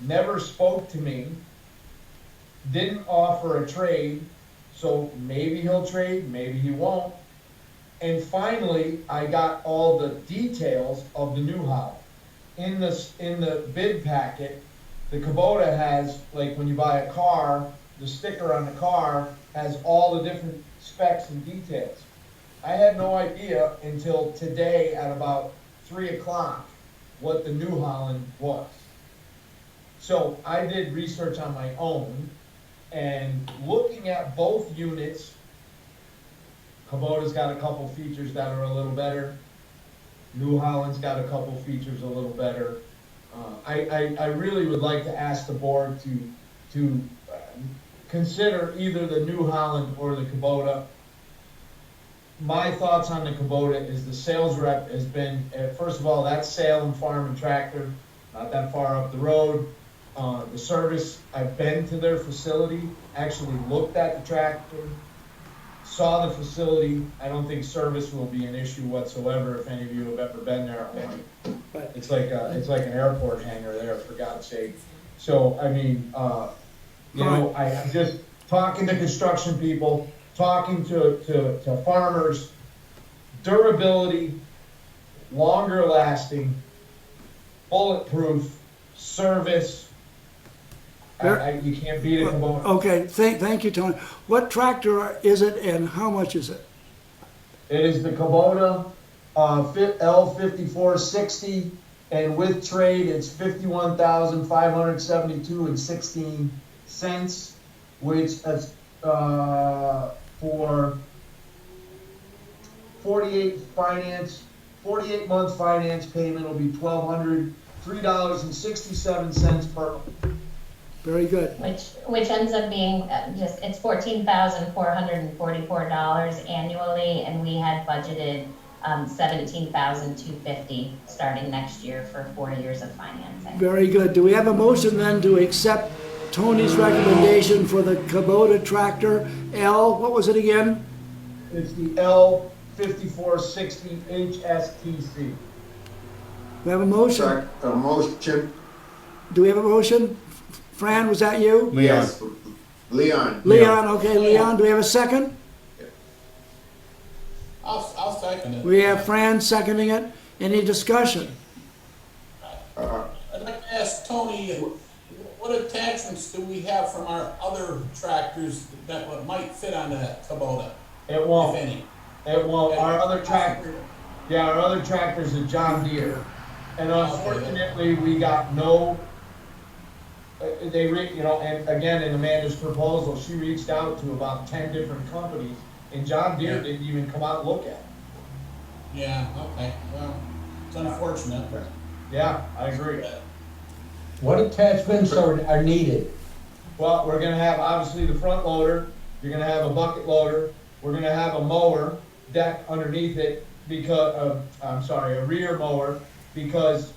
never spoke to me, didn't offer a trade, so maybe he'll trade, maybe he won't. And finally, I got all the details of the new Holland. In the bid packet, the Kubota has, like when you buy a car, the sticker on the car has all the different specs and details. I had no idea until today at about 3 o'clock what the New Holland was. So I did research on my own, and looking at both units, Kubota's got a couple features that are a little better. New Holland's got a couple features a little better. I really would like to ask the board to consider either the New Holland or the Kubota. My thoughts on the Kubota is the sales rep has been, first of all, that's Salem Farm and Tractor, not that far up the road. The service, I've been to their facility, actually looked at the tractor, saw the facility. I don't think service will be an issue whatsoever if any of you have ever been there. It's like an airport hangar there, for God's sake. So, I mean, you know, I just talking to construction people, talking to farmers, durability, longer lasting, bulletproof, service. You can't beat a Kubota. Okay, thank you, Tony. What tractor is it and how much is it? It is the Kubota L5460, and with trade, it's $51,572.16, which is for 48-month finance payment will be $1,203.67 per month. Very good. Which ends up being it's $14,444 annually, and we had budgeted $17,250 starting next year for 4 years of financing. Very good. Do we have a motion then to accept Tony's recommendation for the Kubota tractor L? What was it again? It's the L5460 HSTC. We have a motion. A motion. Do we have a motion? Fran, was that you? Leon. Yes. Leon. Leon, okay, Leon, do we have a second? I'll second it. We have Fran seconding it. Any discussion? I'd like to ask Tony, what attachments do we have from our other tractors that might fit on that Kubota? It won't. If any. It won't. Our other tractor, our other tractor's a John Deere, and unfortunately, we got no. And again, in Amanda's proposal, she reached out to about 10 different companies, and John Deere didn't even come out and look at it. Yeah, okay, well, it's unfortunate. Yeah, I agree. What attachments are needed? Well, we're gonna have, obviously, the front loader, you're gonna have a bucket loader, we're gonna have a mower deck underneath it, because, a rear mower, because,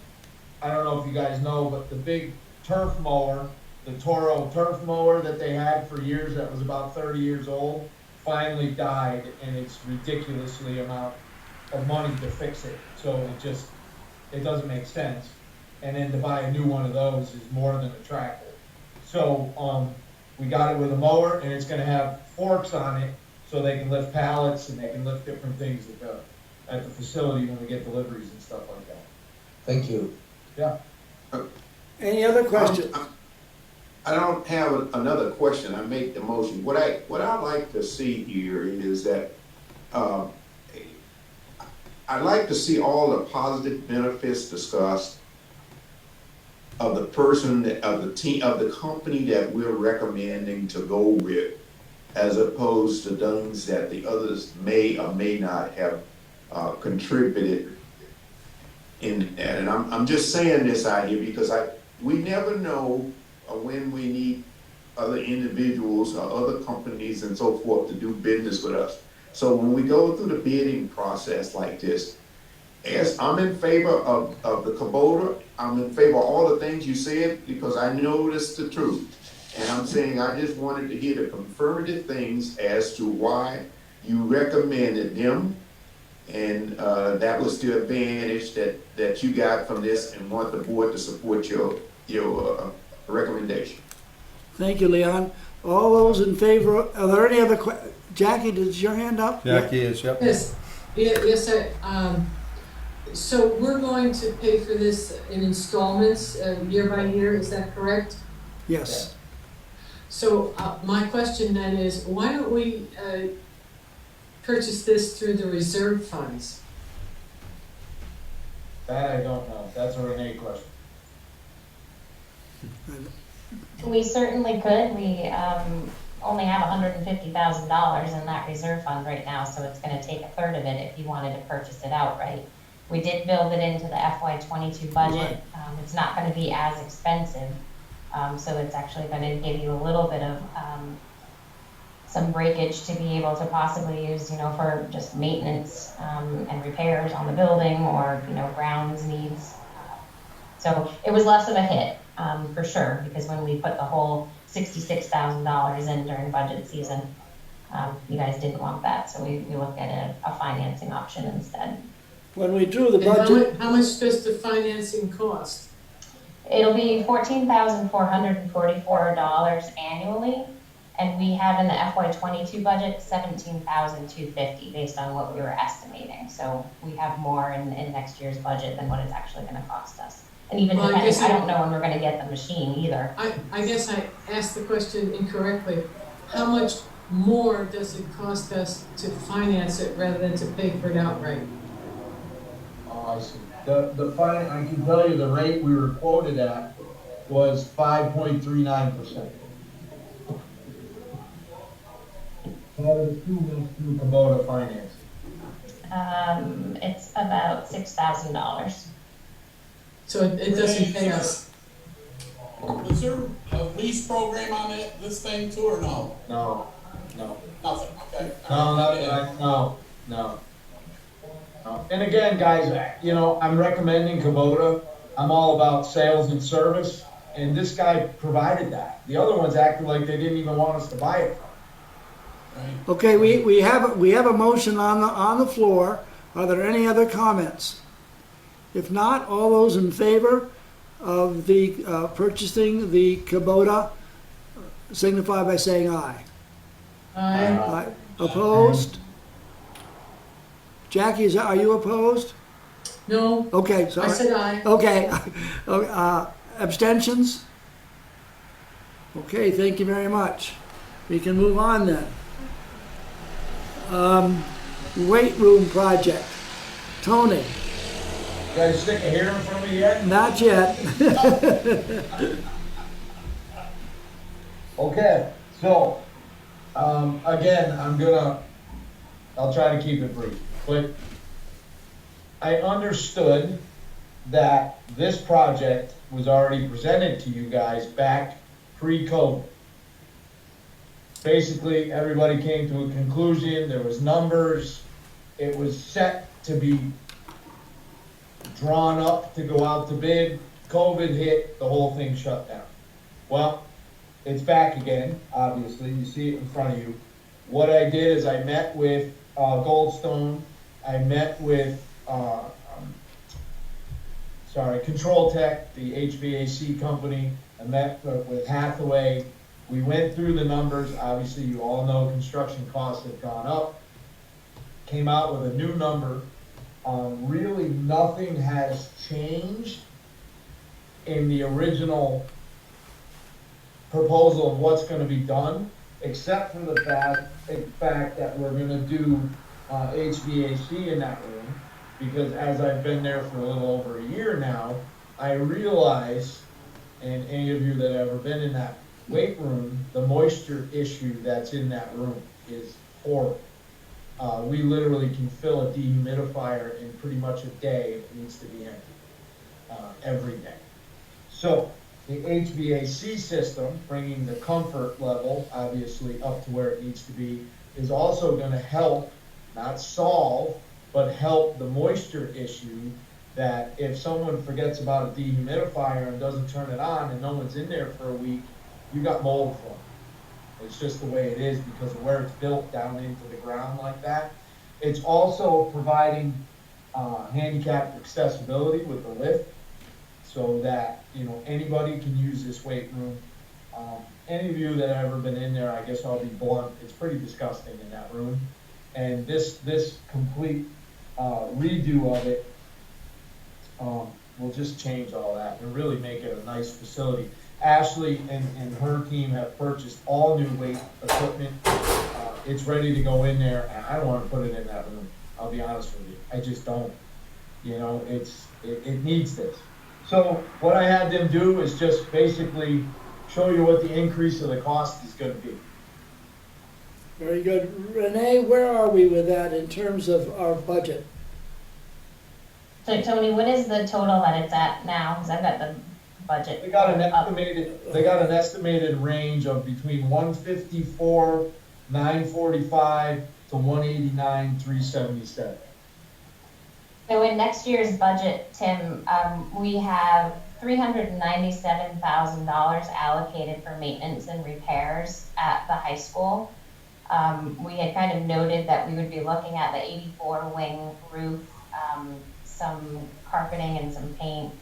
I don't know if you guys know, but the big turf mower, the Toro turf mower that they had for years, that was about 30 years old, finally died, and it's ridiculously amount of money to fix it. So it doesn't make sense. And then to buy a new one of those is more than a tractor. So we got it with a mower, and it's gonna have forks on it so they can lift pallets and they can lift different things at the facility when we get deliveries and stuff like that. Thank you. Yeah. Any other questions? I don't have another question. I make the motion. What I like to see here is that I like to see all the positive benefits discussed of the person, of the team, of the company that we're recommending to go with, as opposed to things that the others may or may not have contributed in that. And I'm just saying this out here because we never know when we need other individuals or other companies and so forth to do business with us. So when we go through the bidding process like this, as I'm in favor of the Kubota, I'm in favor of all the things you said because I noticed the truth. And I'm saying I just wanted to hear the confirmative things as to why you recommended them. And that was the advantage that you got from this and want the board to support your recommendation. Thank you, Leon. All those in favor, are there any other Jackie, did your hand up? Jackie is, yep. Yes, yes, so we're going to pay for this in installments, year by year, is that correct? Yes. So, my question then is, why don't we, purchase this through the reserve funds? That I don't know, that's a Renee question. We certainly could. We only have $150,000 in that reserve fund right now, so it's going to take a third of it if you wanted to purchase it outright. We did build it into the FY22 budget. It's not going to be as expensive, so it's actually going to give you a little bit of some breakage to be able to possibly use, for just maintenance and repairs on the building or, grounds needs. So it was less of a hit. For sure, because when we put the whole $66,000 in during budget season, you guys didn't want that, so we looked at a financing option instead. When we drew the And budget, how much does the financing cost? It'll be $14,444 annually, and we have in the FY22 budget $17,250 based on what we were estimating. So we have more in next year's budget than what it's actually going to cost us. And even Well, depending, I don't know when we're going to get the machine either. I guess I asked the question incorrectly. How much more does it cost us to finance it rather than to pay for it outright? Oh, I see. I can tell you the rate we were quoted at was 5.39%. How did it do Kubota financing? It's about $6,000. So it doesn't pay us. Is there a lease program on this thing too, or no? No. Nothing, okay. No. And again, guys, I'm recommending Kubota. I'm all about sales and service, and this guy provided that. The other ones acted like they didn't even want us to buy it. okay, we have a motion on the floor. Are there any other comments? If not, all those in favor of the purchasing the Kubota signify by saying aye. Aye. Opposed? Jackie, are you opposed? No, Okay, sorry. I said aye. Okay. Abstentions? Okay, thank you very much. We can move on then. Weight room project. Tony? You guys stick a hair in front of me yet? Not yet. Okay, so, again, I'll try to keep it brief, but I understood that this project was already presented to you guys back pre-COVID. Basically, everybody came to a conclusion, there was numbers, it was set to be drawn up to go out to bid. COVID hit, the whole thing shut down. Well, it's back again, obviously, you see it in front of you. What I did is I met with Goldstone, I met with Control Tech, the HVAC company, I met with Hathaway. We went through the numbers, obviously you all know construction costs have gone up. Came out with a new number. Really nothing has changed in the original proposal of what's going to be done, except for the fact that we're going to do HVAC in that room, because as I've been there for a little over a year now, I realize, and any of you that have ever been in that weight room, the moisture issue that's in that room is horrible. We literally can fill a dehumidifier in pretty much a day if it needs to be empty, every day. So the HVAC system, bringing the comfort level obviously up to where it needs to be, is also going to help, not solve, but help the moisture issue, that if someone forgets about a dehumidifier and doesn't turn it on and no one's in there for a week, you got mold from it. It's just the way it is because of where it's built down into the ground like that. It's also providing handicap accessibility with the lift. so that, you know, anybody can use this weight room. Any of you that have ever been in there, I guess I'll be blunt, it's pretty disgusting in that room. And this complete redo of it will just change all that and really make it a nice facility. Ashley and her team have purchased all new weight equipment. It's ready to go in there, and I don't want to put it in that room. I'll be honest with you, I just don't. You know, it needs this. So what I had them do is just basically show you what the increase of the cost is going to be. Very good. Renee, where are we with that in terms of our budget? So Tony, what is the total that it's at now? Because I've got the budget. They got an estimated range of between 154, 945 to 189, 377. So in next year's budget, Tim, we have $397,000 allocated for maintenance and repairs at the high school. We had kind of noted that we would be looking at the 84 wing roof, some carpeting and some paint,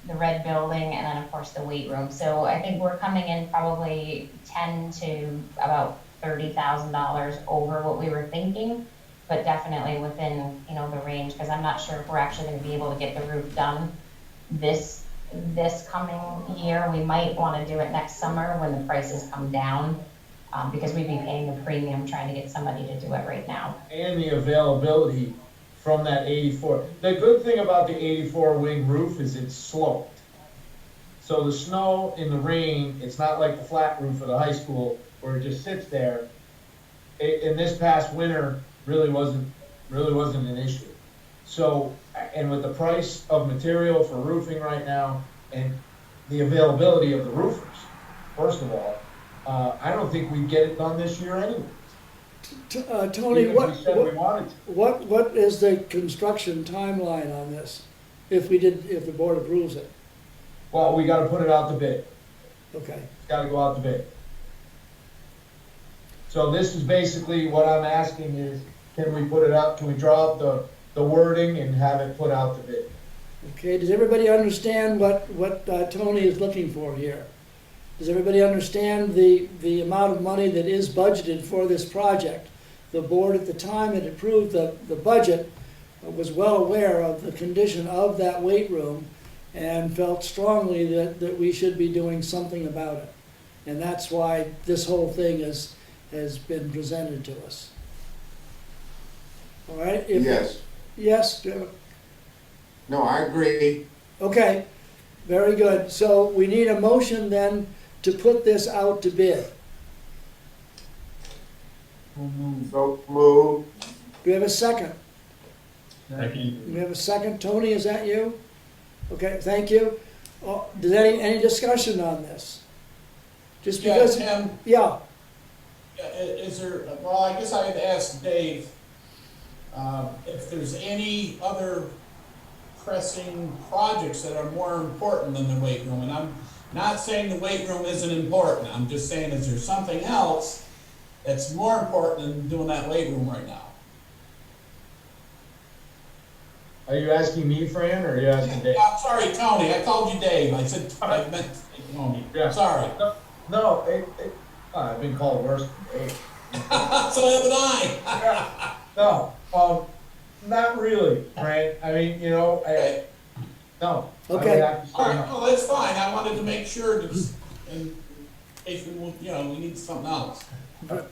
the red building, and then of course the weight room. So I think we're coming in probably $10,000 to about $30,000 over what we were thinking, but definitely within, you know, the range, because I'm not sure if we're actually going to be able to get the roof done this coming year. We might want to do it next summer when the prices come down, because we'd be paying the premium trying to get somebody to do it right now. And the availability from that 84. The good thing about the 84 wing roof is it's sloped. So the snow and the rain, it's not like the flat roof of the high school where it just sits there. In this past winter, really wasn't an issue. So, and with the price of material for roofing right now and the availability of the roofers, first of all, I don't think we'd get it done this year anyway. Tony, Even if we said we wanted to. what is the construction timeline on this? If the board approves it? Well, we gotta put it out to bid. Okay. It's gotta go out to bid. So this is basically what I'm asking is, can we put it out, can we draw up the wording and have it put out to bid? Okay, does everybody understand what Tony is looking for here? Does everybody understand the amount of money that is budgeted for this project? The board at the time it approved the budget was well aware of the condition of that weight room and felt strongly that we should be doing something about it. And that's why this whole thing has been presented to us. All right? Yes. Yes? No, I agree. Okay, very good. So we need a motion then to put this out to bid. So move. Do we have a second? Second. Do we have a second? Tony, is that you? Okay, thank you. Does any discussion on this? Just because, Tim, yeah, is there, well, I guess I had asked Dave, if there's any other pressing projects that are more important than the weight room. And I'm not saying the weight room isn't important. I'm just saying, is there something else that's more important than doing that weight room right now? Are you asking me, Fran, or are you asking Dave? I'm sorry, Tony. I called you Dave. I said I meant to say Tony. Yeah. Sorry. No, I've been called worse than Dave. So haven't I. No, not really, Fran. I mean, you know, no. Okay. I would have to say All right, no. well, that's fine. I wanted to make sure that, in case we need something else.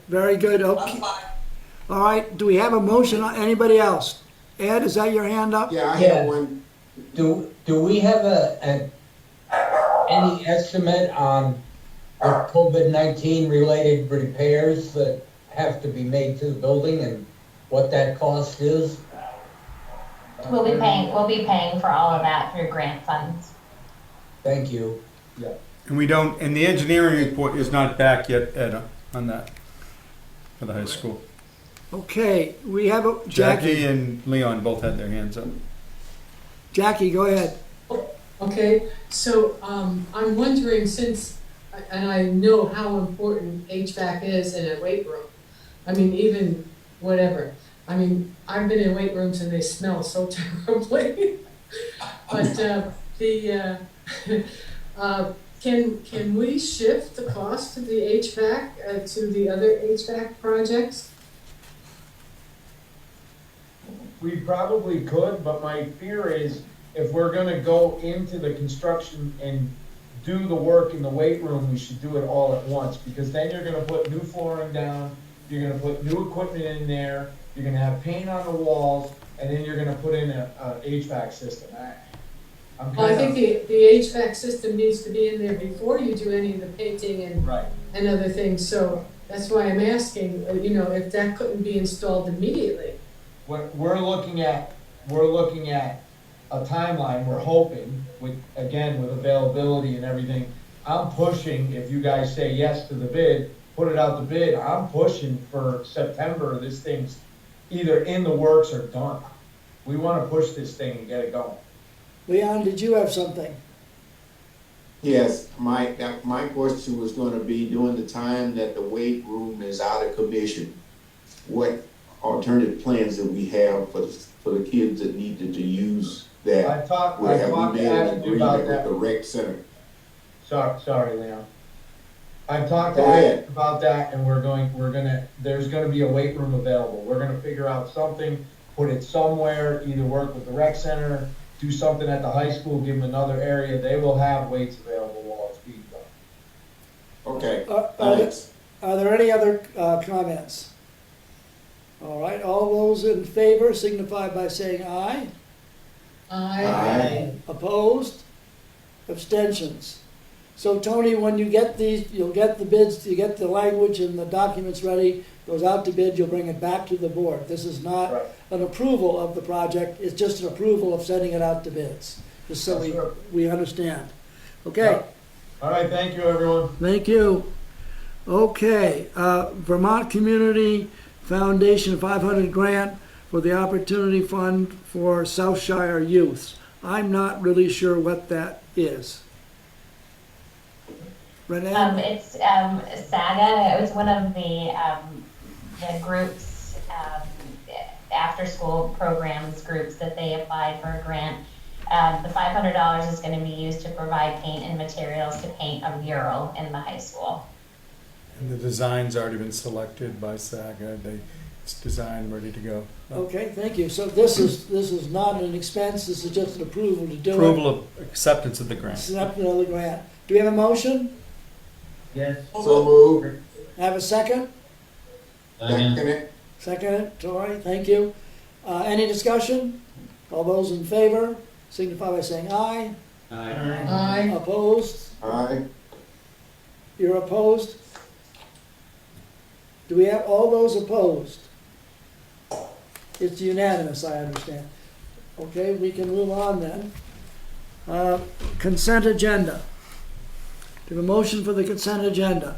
very good. I'm Okay. fine. All right, do we have a motion? Anybody else? Ed, is that your hand up? Yeah, I Yeah. have one. Do we have any estimate on the COVID-19 related repairs that have to be made to the building and what that cost is? We'll be paying for all of that through grant funds. Thank you. And we don't, and the engineering report is not back yet, Ed, on that, for the high school. Okay, we have a, Jackie Jackie. and Leon both had their hands up. Jackie, go ahead. Okay, so I'm wondering, and I know how important HVAC is in a weight room. I mean, even whatever. I mean, I've been in weight rooms and they smell so terribly. But The, can we shift the cost of the HVAC to the other HVAC projects? We probably could, but my fear is if we're gonna go into the construction and do the work in the weight room, we should do it all at once, because then you're gonna put new flooring down, you're gonna put new equipment in there, you're gonna have paint on the walls, and then you're gonna put in a HVAC system. I'm Well, I kinda- think the HVAC system needs to be in there before you do any of the painting and, Right. and other things, so that's why I'm asking, you know, if that couldn't be installed immediately. We're looking at a timeline, we're hoping, with availability and everything. I'm pushing, if you guys say yes to the bid, put it out the bid, I'm pushing for September, this thing's either in the works or done. We wanna push this thing and get it going. Leon, did you have something? Yes, my question was gonna be, during the time that the weight room is out of commission, what alternative plans that we have for the kids that needed to use that? I talked Have we made an to Ashley agreement about with that. the rec center? Sorry, Leon. I've talked to Go ahead. Ashley about that, and there's gonna be a weight room available. We're gonna figure out something, put it somewhere, either work with the rec center, do something at the high school, give them another area. They will have weights available while it's being done. Okay, Are thanks. there any other comments? All right, all those in favor signify by saying aye. Aye. Opposed? Abstentions? So Tony, when you get these, you'll get the bids, you get the language and the documents ready, goes out to bid, you'll bring it back to the board. This is not Right. an approval of the project, it's just an approval of sending it out to bids, just so Sure. we understand. Okay, All right, thank you, everyone. thank you. Okay, Vermont Community Foundation 500 grant for the Opportunity Fund for Southshire Youths. I'm not really sure what that is. Renee? It's Saga. It was one of the groups, after-school programs groups that they applied for a grant. The $500 is going to be used to provide paint and materials to paint a mural in the high school. And the design's already been selected by SAGA. It's designed, ready to go. Okay, thank you. So this is not an expense, this is just an approval to do it. Approval of acceptance of the grant. Accept another grant. Do we have a motion? Yes. So moved. Have a second? Second it. Second it, Tori, thank you. Any discussion? All those in favor signify by saying aye. Aye. Opposed? Aye. You're opposed? Do we have all those opposed? It's unanimous, I understand. Okay, we can move on then. Consent agenda. Do we have a motion for the consent agenda?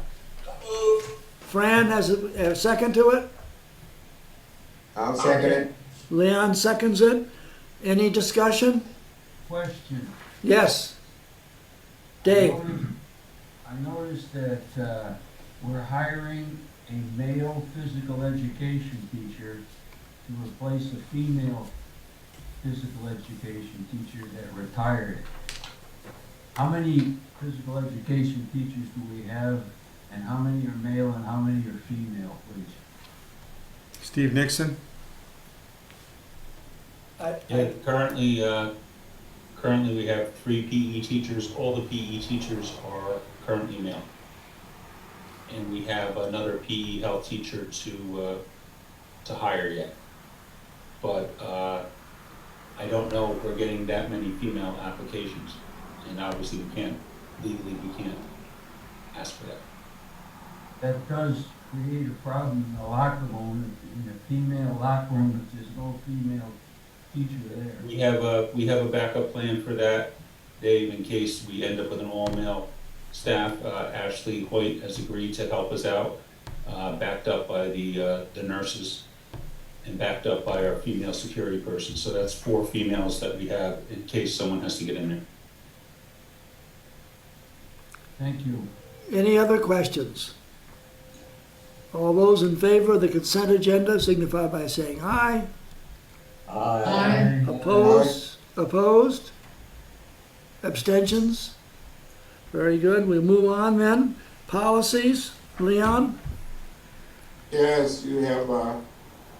Fran has a second to it? I'll second it. Leon seconds it. Any discussion? Question. Yes. Dave? I noticed that we're hiring a male physical education teacher to replace a female physical education teacher that retired. How many physical education teachers do we have, and how many are male and how many are female, please? Steve Nixon? Yeah, currently we have 3 PE teachers. All the PE teachers are currently male. And we have another PE health teacher to hire yet. But I don't know if we're getting that many female applications. And obviously legally we can't ask for that. That does create a problem in the locker room, in the female locker room, if there's no female teacher there. We have a backup plan for that, Dave, in case we end up with an all-male staff. Ashley Hoyt has agreed to help us out, backed up by the nurses and backed up by our female security person. So that's 4 females that we have in case someone has to get in there. Thank you. Any other questions? All those in favor of the consent agenda signify by saying aye. Aye. Opposed? Opposed? Abstentions? Very good. We move on then. Policies. Leon? Yes, you have,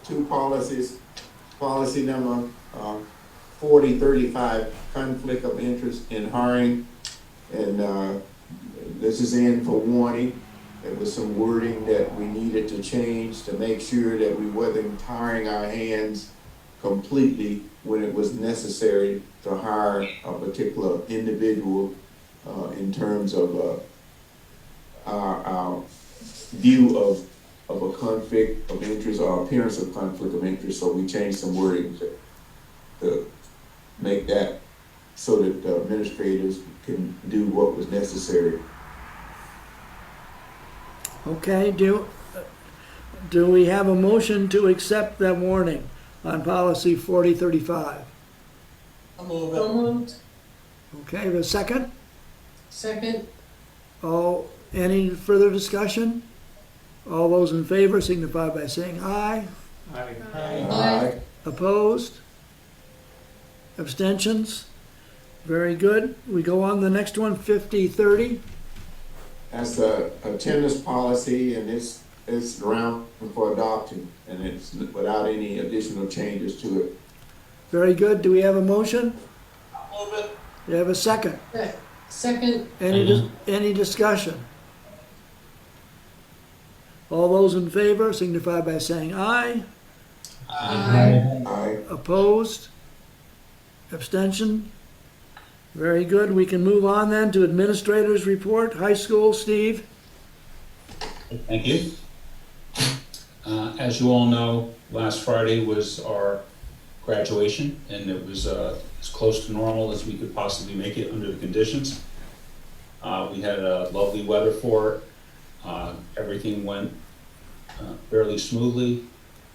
two policies. Policy number, 4035, conflict of interest in hiring. And, this is in for warning. There was some wording that we needed to change to make sure that we wasn't tying our hands completely when it was necessary to hire a particular individual, in terms of, our view of a conflict of interest or appearance of conflict of interest. So we changed some wording to make that so that the administrators can do what was necessary. Okay, do we have a motion to accept that warning on policy 4035? I'll move So it. moved. Okay, the second? Second. All, any further discussion? All those in favor signify by saying aye. Aye. Opposed? Abstentions? Very good. We go on the next one, 5030. That's the attendance policy, and it's around for adoption, and it's without any additional changes to it. Very good. Do we have a motion? I'll move it. Do you have a second? Second. Any discussion? All those in favor signify by saying aye. Aye. Opposed? Abstention? Very good. We can move on then to administrators report. High school, Steve? Thank you. As you all know, last Friday was our graduation, and it was as close to normal as we could possibly make it under the conditions. We had lovely weather for it. Everything went fairly smoothly,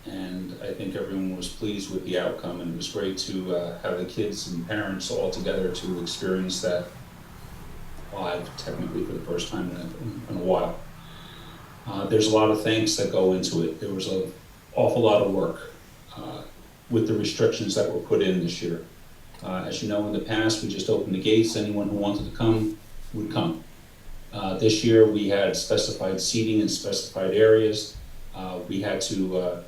and I think everyone was pleased with the outcome, and it was great to have the kids and parents all together to experience that live, technically for the first time in a while. There's a lot of things that go into it. There was an awful lot of work with the restrictions that were put in this year. As you know, in the past, we just opened the gates. Anyone who wanted to come would come. This year, we had specified seating in specified areas. We had to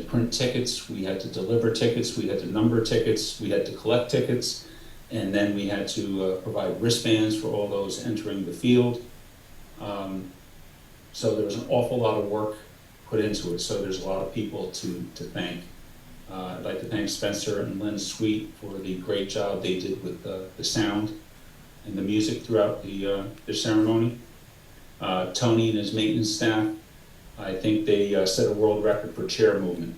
print tickets, we had to deliver tickets, we had to number tickets, we had to collect tickets, and then we had to provide wristbands for all those entering the field. So there was an awful lot of work put into it, so there's a lot of people to thank. I'd like to thank Spencer and Lynn Sweet for the great job they did with the sound and the music throughout the ceremony. Tony and his maintenance staff, I think they set a world record for chair movement.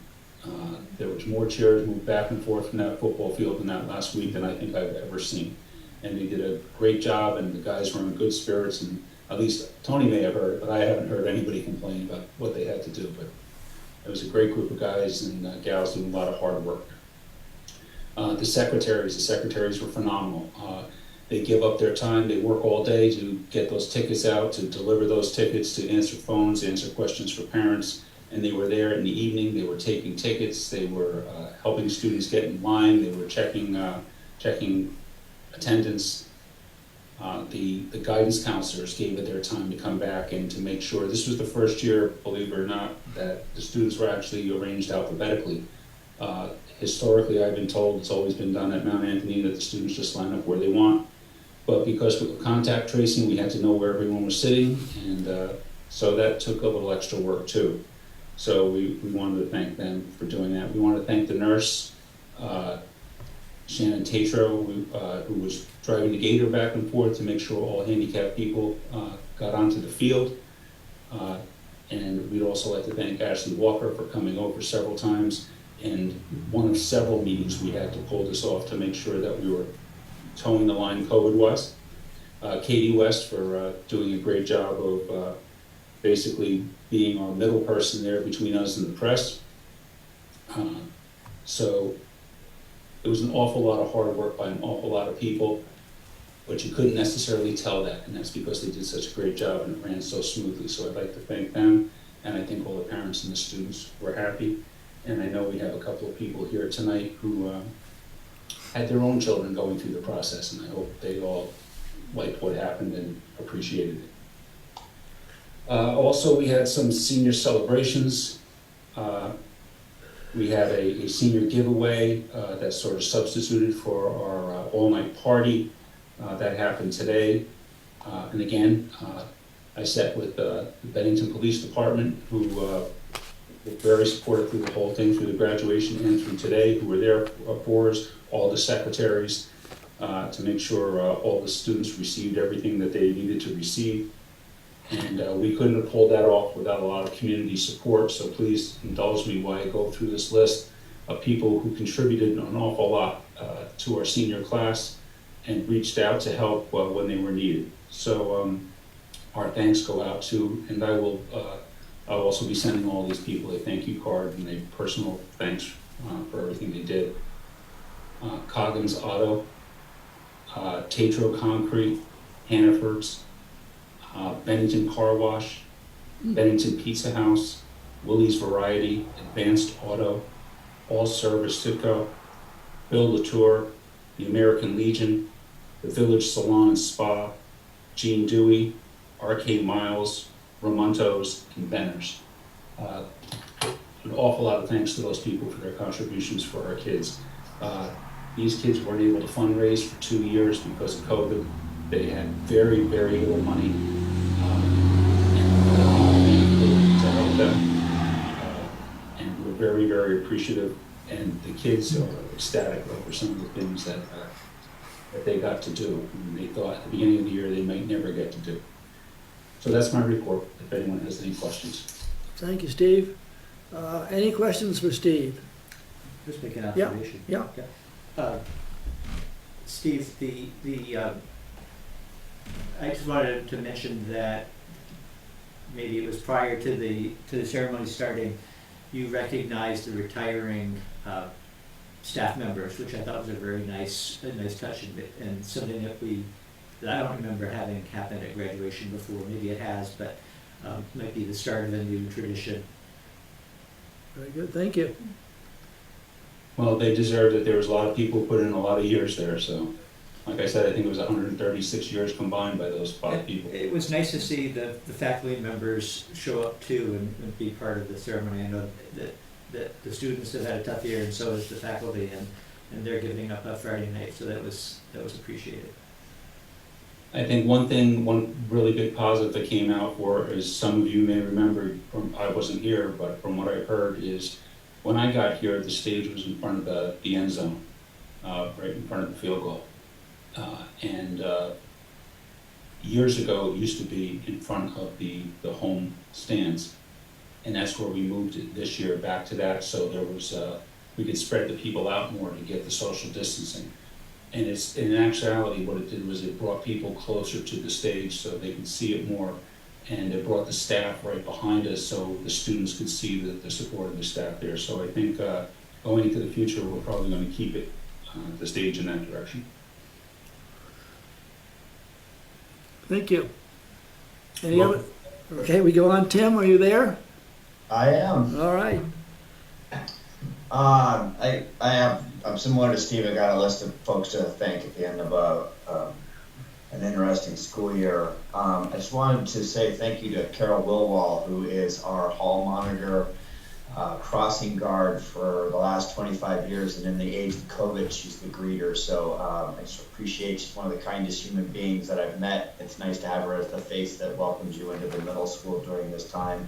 There was more chairs moved back and forth from that football field in that last week than I think I've ever seen. And they did a great job, and the guys were in good spirits, and at least Tony may have heard it, but I haven't heard anybody complain about what they had to do. But it was a great group of guys and gals doing a lot of hard work. The secretaries were phenomenal. They give up their time, they work all day to get those tickets out, to deliver those tickets, to answer phones, answer questions for parents, and they were there in the evening, they were taking tickets, they were helping students get in line, they were checking attendance. The guidance counselors gave it their time to come back and to make sure, this was the first year, believe it or not, that the students were actually arranged alphabetically. Historically, I've been told it's always been done at Mount Anthony that the students just line up where they want. But because with contact tracing, we had to know where everyone was sitting, and so that took a little extra work too. So we wanted to thank them for doing that. We want to thank the nurse, Shannon Tatro, who was driving the gator back and forth to make sure all handicapped people got onto the field. And we'd also like to thank Ashley Walker for coming over several times. And one of several meetings we had to pull this off to make sure that we were towing the line COVID-wise. Katie West for doing a great job of basically being our middle person there between us and the press. So it was an awful lot of hard work by an awful lot of people, but you couldn't necessarily tell that, and that's because they did such a great job and it ran so smoothly. So I'd like to thank them, and I think all the parents and the students were happy. And I know we have a couple of people here tonight who had their own children going through the process, and I hope they all liked what happened and appreciated it. Also, we had some senior celebrations. We had a senior giveaway that sort of substituted for our all-night party. That happened today. And again, I sat with the Bennington Police Department, who were very supportive through the whole thing, through the graduation and through today, who were there for us, all the secretaries, to make sure all the students received everything that they needed to receive. And we couldn't have pulled that off without a lot of community support, so please indulge me while I go through this list of people who contributed an awful lot to our senior class and reached out to help when they were needed. So our thanks go out to, and I'll also be sending all these people a thank you card and a personal thanks for everything they did. Coggins Auto, Tatro Concrete, Hannaford's, Bennington Car Wash, Bennington Pizza House, Willie's Variety, Advanced Auto, All Service Sitco, Bill Latour, the American Legion, the Village Salon and Spa, Gene Dewey, RK Miles, Ramontos, and Benners. An awful lot of thanks to those people for their contributions for our kids. These kids weren't able to fundraise for 2 years because of COVID. They had very, very little money to help them. And we're very, very appreciative. And the kids are ecstatic over some of the things that they got to do. And they thought at the beginning of the year they might never get to do. So that's my report, if anyone has any questions. Thank you, Steve. Any questions for Steve? Just make an observation. Yeah. Steve, I just wanted to mention that maybe it was prior to the ceremony starting, you recognized the retiring staff members, which I thought was a very nice touch and something that I don't remember having happened at graduation before. Maybe it has, but might be the start of a new tradition. Very good, thank you. Well, they deserved it. There was a lot of people who put in a lot of years there, so like I said, I think it was 136 years combined by those 5 people. It was nice to see the faculty members show up too and be part of the ceremony. I know that the students have had a tough year, and so has the faculty, and they're giving up a Friday night, so that was appreciated. I think one really big positive that came out for, as some of you may remember, I wasn't here, but from what I heard is, when I got here, the stage was in front of the end zone, right in front of the field goal. And years ago, it used to be in front of the home stands. And that's where we moved it this year back to that, so there was, we could spread the people out more to get the social distancing. And it's, in actuality, what it did was it brought people closer to the stage so they could see it more. And it brought the staff right behind us so the students could see the support of the staff there. So I think going into the future, we're probably going to keep it, the stage in that direction. Thank you. Any other? Okay, we go on. Tim, are you there? I am. All right. I'm similar to Steve. I got a list of folks to thank at the end of an interesting school year. I just wanted to say thank you to Carol Wilwall, who is our hall monitor, crossing guard for the last 25 years, and in the age of COVID, she's the greeter. So I just appreciate, she's one of the kindest human beings that I've met. It's nice to have her as the face that welcomes you into the middle school during this time.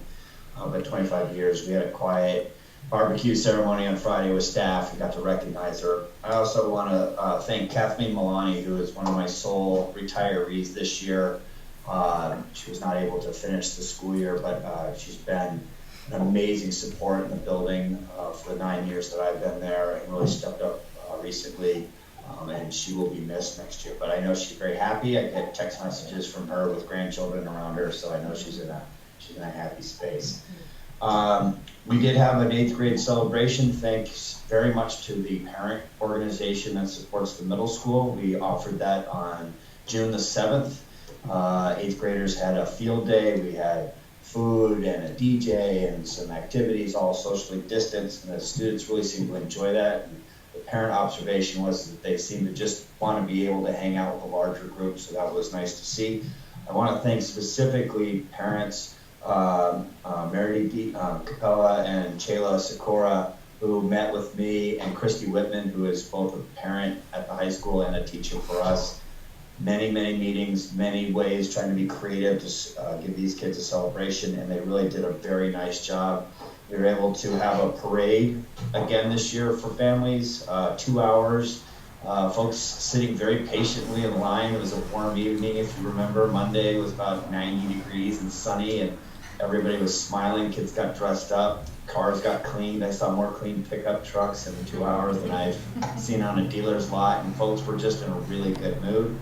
But 25 years, we had a quiet barbecue ceremony on Friday with staff. We got to recognize her. I also want to thank Kathleen Milani, who is one of my sole retirees this year. She was not able to finish the school year, but she's been an amazing support in the building for the 9 years that I've been there, and really stepped up recently. And she will be missed next year. But I know she's very happy. I get text messages from her with grandchildren around her, so I know she's in a happy space. We did have an 8th grade celebration. Thanks very much to the parent organization that supports the middle school. We offered that on June the 7th. 8th graders had a field day. We had food and a DJ and some activities, all socially distanced, and the students really seemed to enjoy that. And the parent observation was that they seemed to just want to be able to hang out with a larger group, so that was nice to see. I want to thank specifically parents, Meredith Capella and Chayla Sikora, who met with me, and Christy Whitman, who is both a parent at the high school and a teacher for us. Many meetings, many ways trying to be creative to give these kids a celebration, and they really did a very nice job. We were able to have a parade again this year for families, 2 hours. Folks sitting very patiently in line. It was a warm evening, if you remember. Monday was about 90 degrees and sunny, and everybody was smiling. Kids got dressed up. Cars got cleaned. I saw more clean pickup trucks in 2 hours than I've seen on a dealer's lot, and folks were just in a really good mood.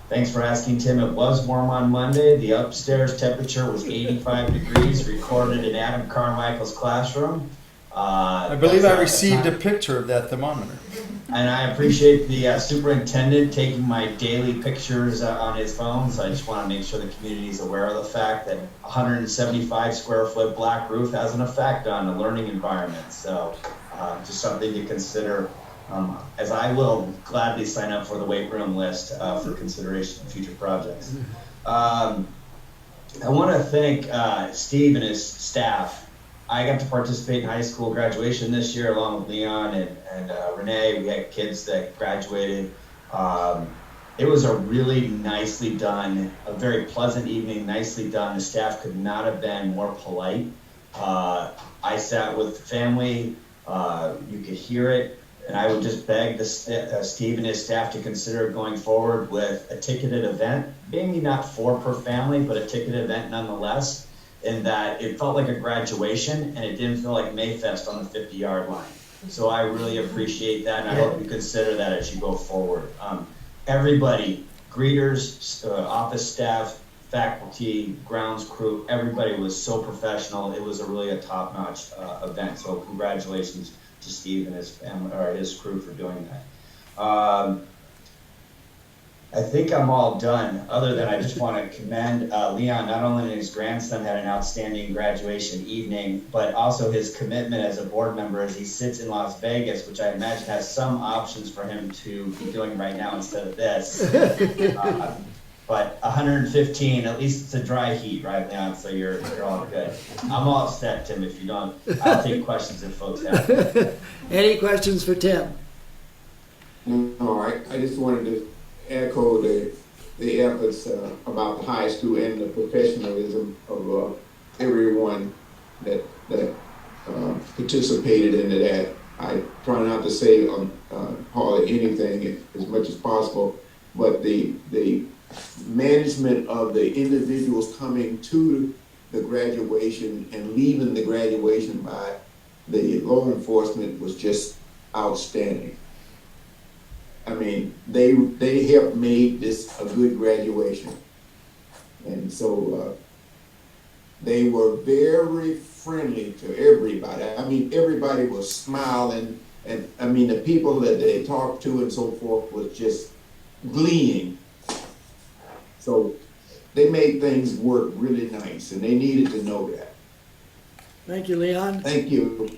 Thanks for asking, Tim. It was warm on Monday. The upstairs temperature was 85 degrees, recorded in Adam Carmichael's classroom. I believe I received a picture of that thermometer. And I appreciate the superintendent taking my daily pictures on his phone, so I just want to make sure the community is aware of the fact that 175 square foot black roof has an effect on the learning environment. So just something to consider, as I will gladly sign up for the weight room list for consideration of future projects. I want to thank Steve and his staff. I got to participate in high school graduation this year along with Leon and Renee. We had kids that graduated. It was a really nicely done, a very pleasant evening, nicely done. The staff could not have been more polite. I sat with the family. You could hear it. And I would just beg Steve and his staff to consider going forward with a ticketed event, maybe not 4 per family, but a ticketed event nonetheless. In that it felt like a graduation and it didn't feel like Mayfest on the 50-yard line. So I really appreciate that, and I hope you consider that as you go forward. Everybody, greeters, office staff, faculty, grounds crew, everybody was so professional. It was really a top-notch event. So congratulations to Steve and his family, or his crew, for doing that. I think I'm all done, other than I just want to commend Leon. Not only his grandson had an outstanding graduation evening, but also his commitment as a board member as he sits in Las Vegas, which I imagine has some options for him to be doing right now instead of this. But 115, at least it's a dry heat, right, Leon? So you're all good. I'm all set, Tim, if you don't. I'll take questions if folks have. Any questions for Tim? No, I just wanted to echo the efforts about the high school and the professionalism of everyone that participated into that. I try not to say hardly anything as much as possible, but the management of the individuals coming to the graduation and leaving the graduation by the law enforcement was just outstanding. I mean, they helped make this a good graduation. And so they were very friendly to everybody. I mean, everybody was smiling. And I mean, the people that they talked to and so forth was just gleeing. So they made things work really nice, and they needed to know that. Thank you, Leon. Thank you.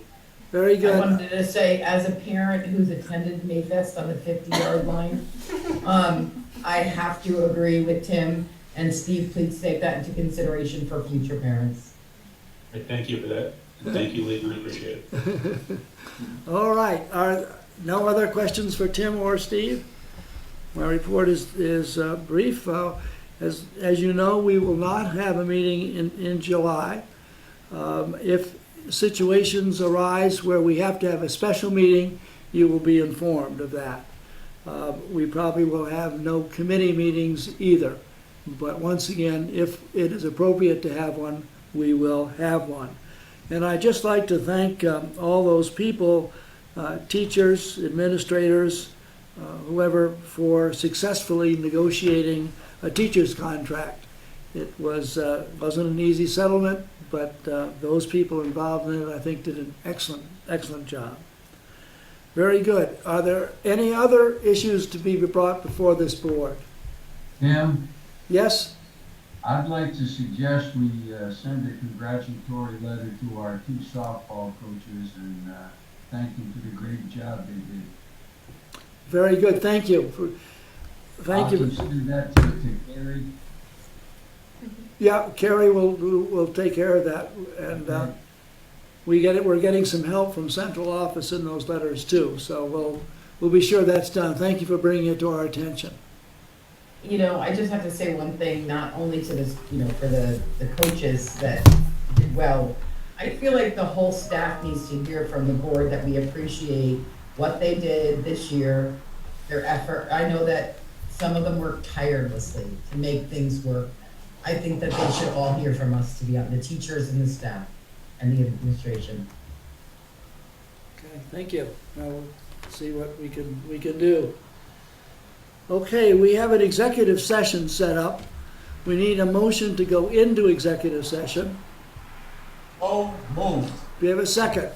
Very good. I wanted to say, as a parent who's attended Mayfest on the 50-yard line, I have to agree with Tim, and Steve, please take that into consideration for future parents. Thank you for that. Thank you, Lee. I appreciate it. All right. Are no other questions for Tim or Steve? My report is brief. As you know, we will not have a meeting in July. If situations arise where we have to have a special meeting, you will be informed of that. We probably will have no committee meetings either. But once again, if it is appropriate to have one, we will have one. And I'd just like to thank all those people, teachers, administrators, whoever, for successfully negotiating a teacher's contract. It wasn't an easy settlement, but those people involved in it, I think, did an excellent job. Very good. Are there any other issues to be brought before this board? Tim? Yes? I'd like to suggest we send a congratulatory letter to our 2 softball coaches and thank them for the great job they did. Very good, thank you. Thank I'll you. consider that to Gary. Yeah, Carrie will take care of that, and we're getting some help from central office in those letters too, so we'll be sure that's done. Thank you for bringing it to our attention. You know, I just have to say one thing, not only to this, you know, for the coaches that did well. I feel like the whole staff needs to hear from the board that we appreciate what they did this year, their effort. I know that some of them worked tirelessly to make things work. I think that they should all hear from us, to be honest, the teachers and the staff and the administration. Okay, thank you. Now we'll see what we can do. Okay, we have an executive session set up. We need a motion to go into executive session. Oh, moved. Do we have a second?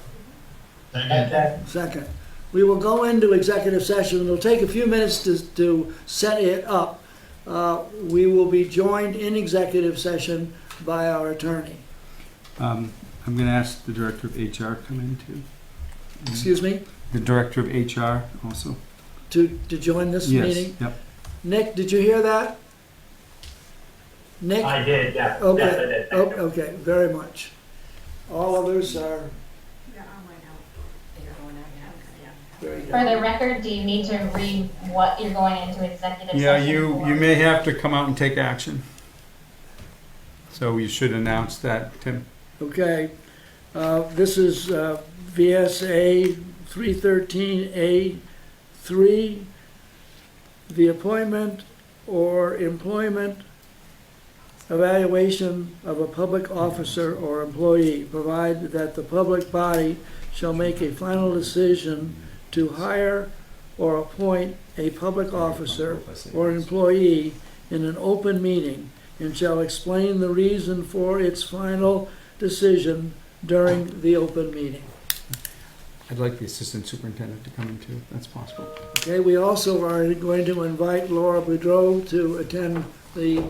Second. Second. We will go into executive session. It'll take a few minutes to set it up. We will be joined in executive session by our attorney. I'm going to ask the director of HR come in too. Excuse me? The director of HR also. To join this meeting? Yep. Nick, did you hear that? Nick? I did, yes. Okay. Yes, I did. Thank you. Okay, very much. All others are very good. For the record, do you need to read what you're going into executive Yeah, session you for? may have to come out and take action. So you should announce that, Tim. Okay, this is VSA 313A3, the appointment or employment, evaluation of a public officer or employee, provided that the public body shall make a final decision to hire or appoint a public officer or employee in an open meeting, and shall explain the reason for its final decision during the open meeting. I'd like the assistant superintendent to come in too, if that's possible. Okay, we also are going to invite Laura Boudreau to attend the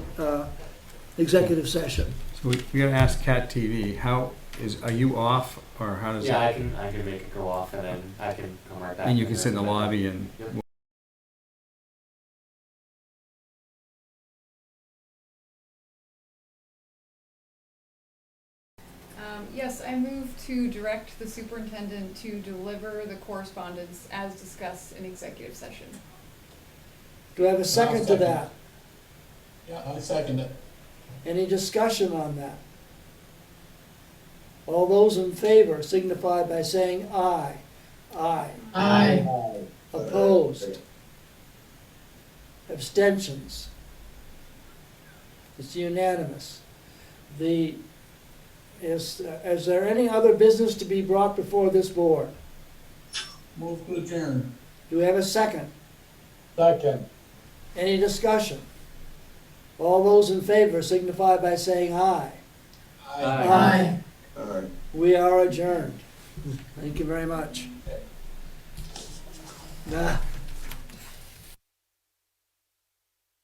executive session. So we got to ask Cat TV, are you off or how does Yeah, that? I can make it go off and then I can come right back. And you can sit in the lobby and. Yep. Yes, I move to direct the superintendent to deliver the correspondence as discussed in executive session. Do I have a second to that? Yeah, I second it. Any discussion on that? All those in favor signify by saying aye. Aye. Aye. Opposed? Abstentions? It's unanimous. Is there any other business to be brought before this board? Move to adjourn. Do we have a second? Second. Any discussion? All those in favor signify by saying aye. Aye. We are adjourned. Thank you very much.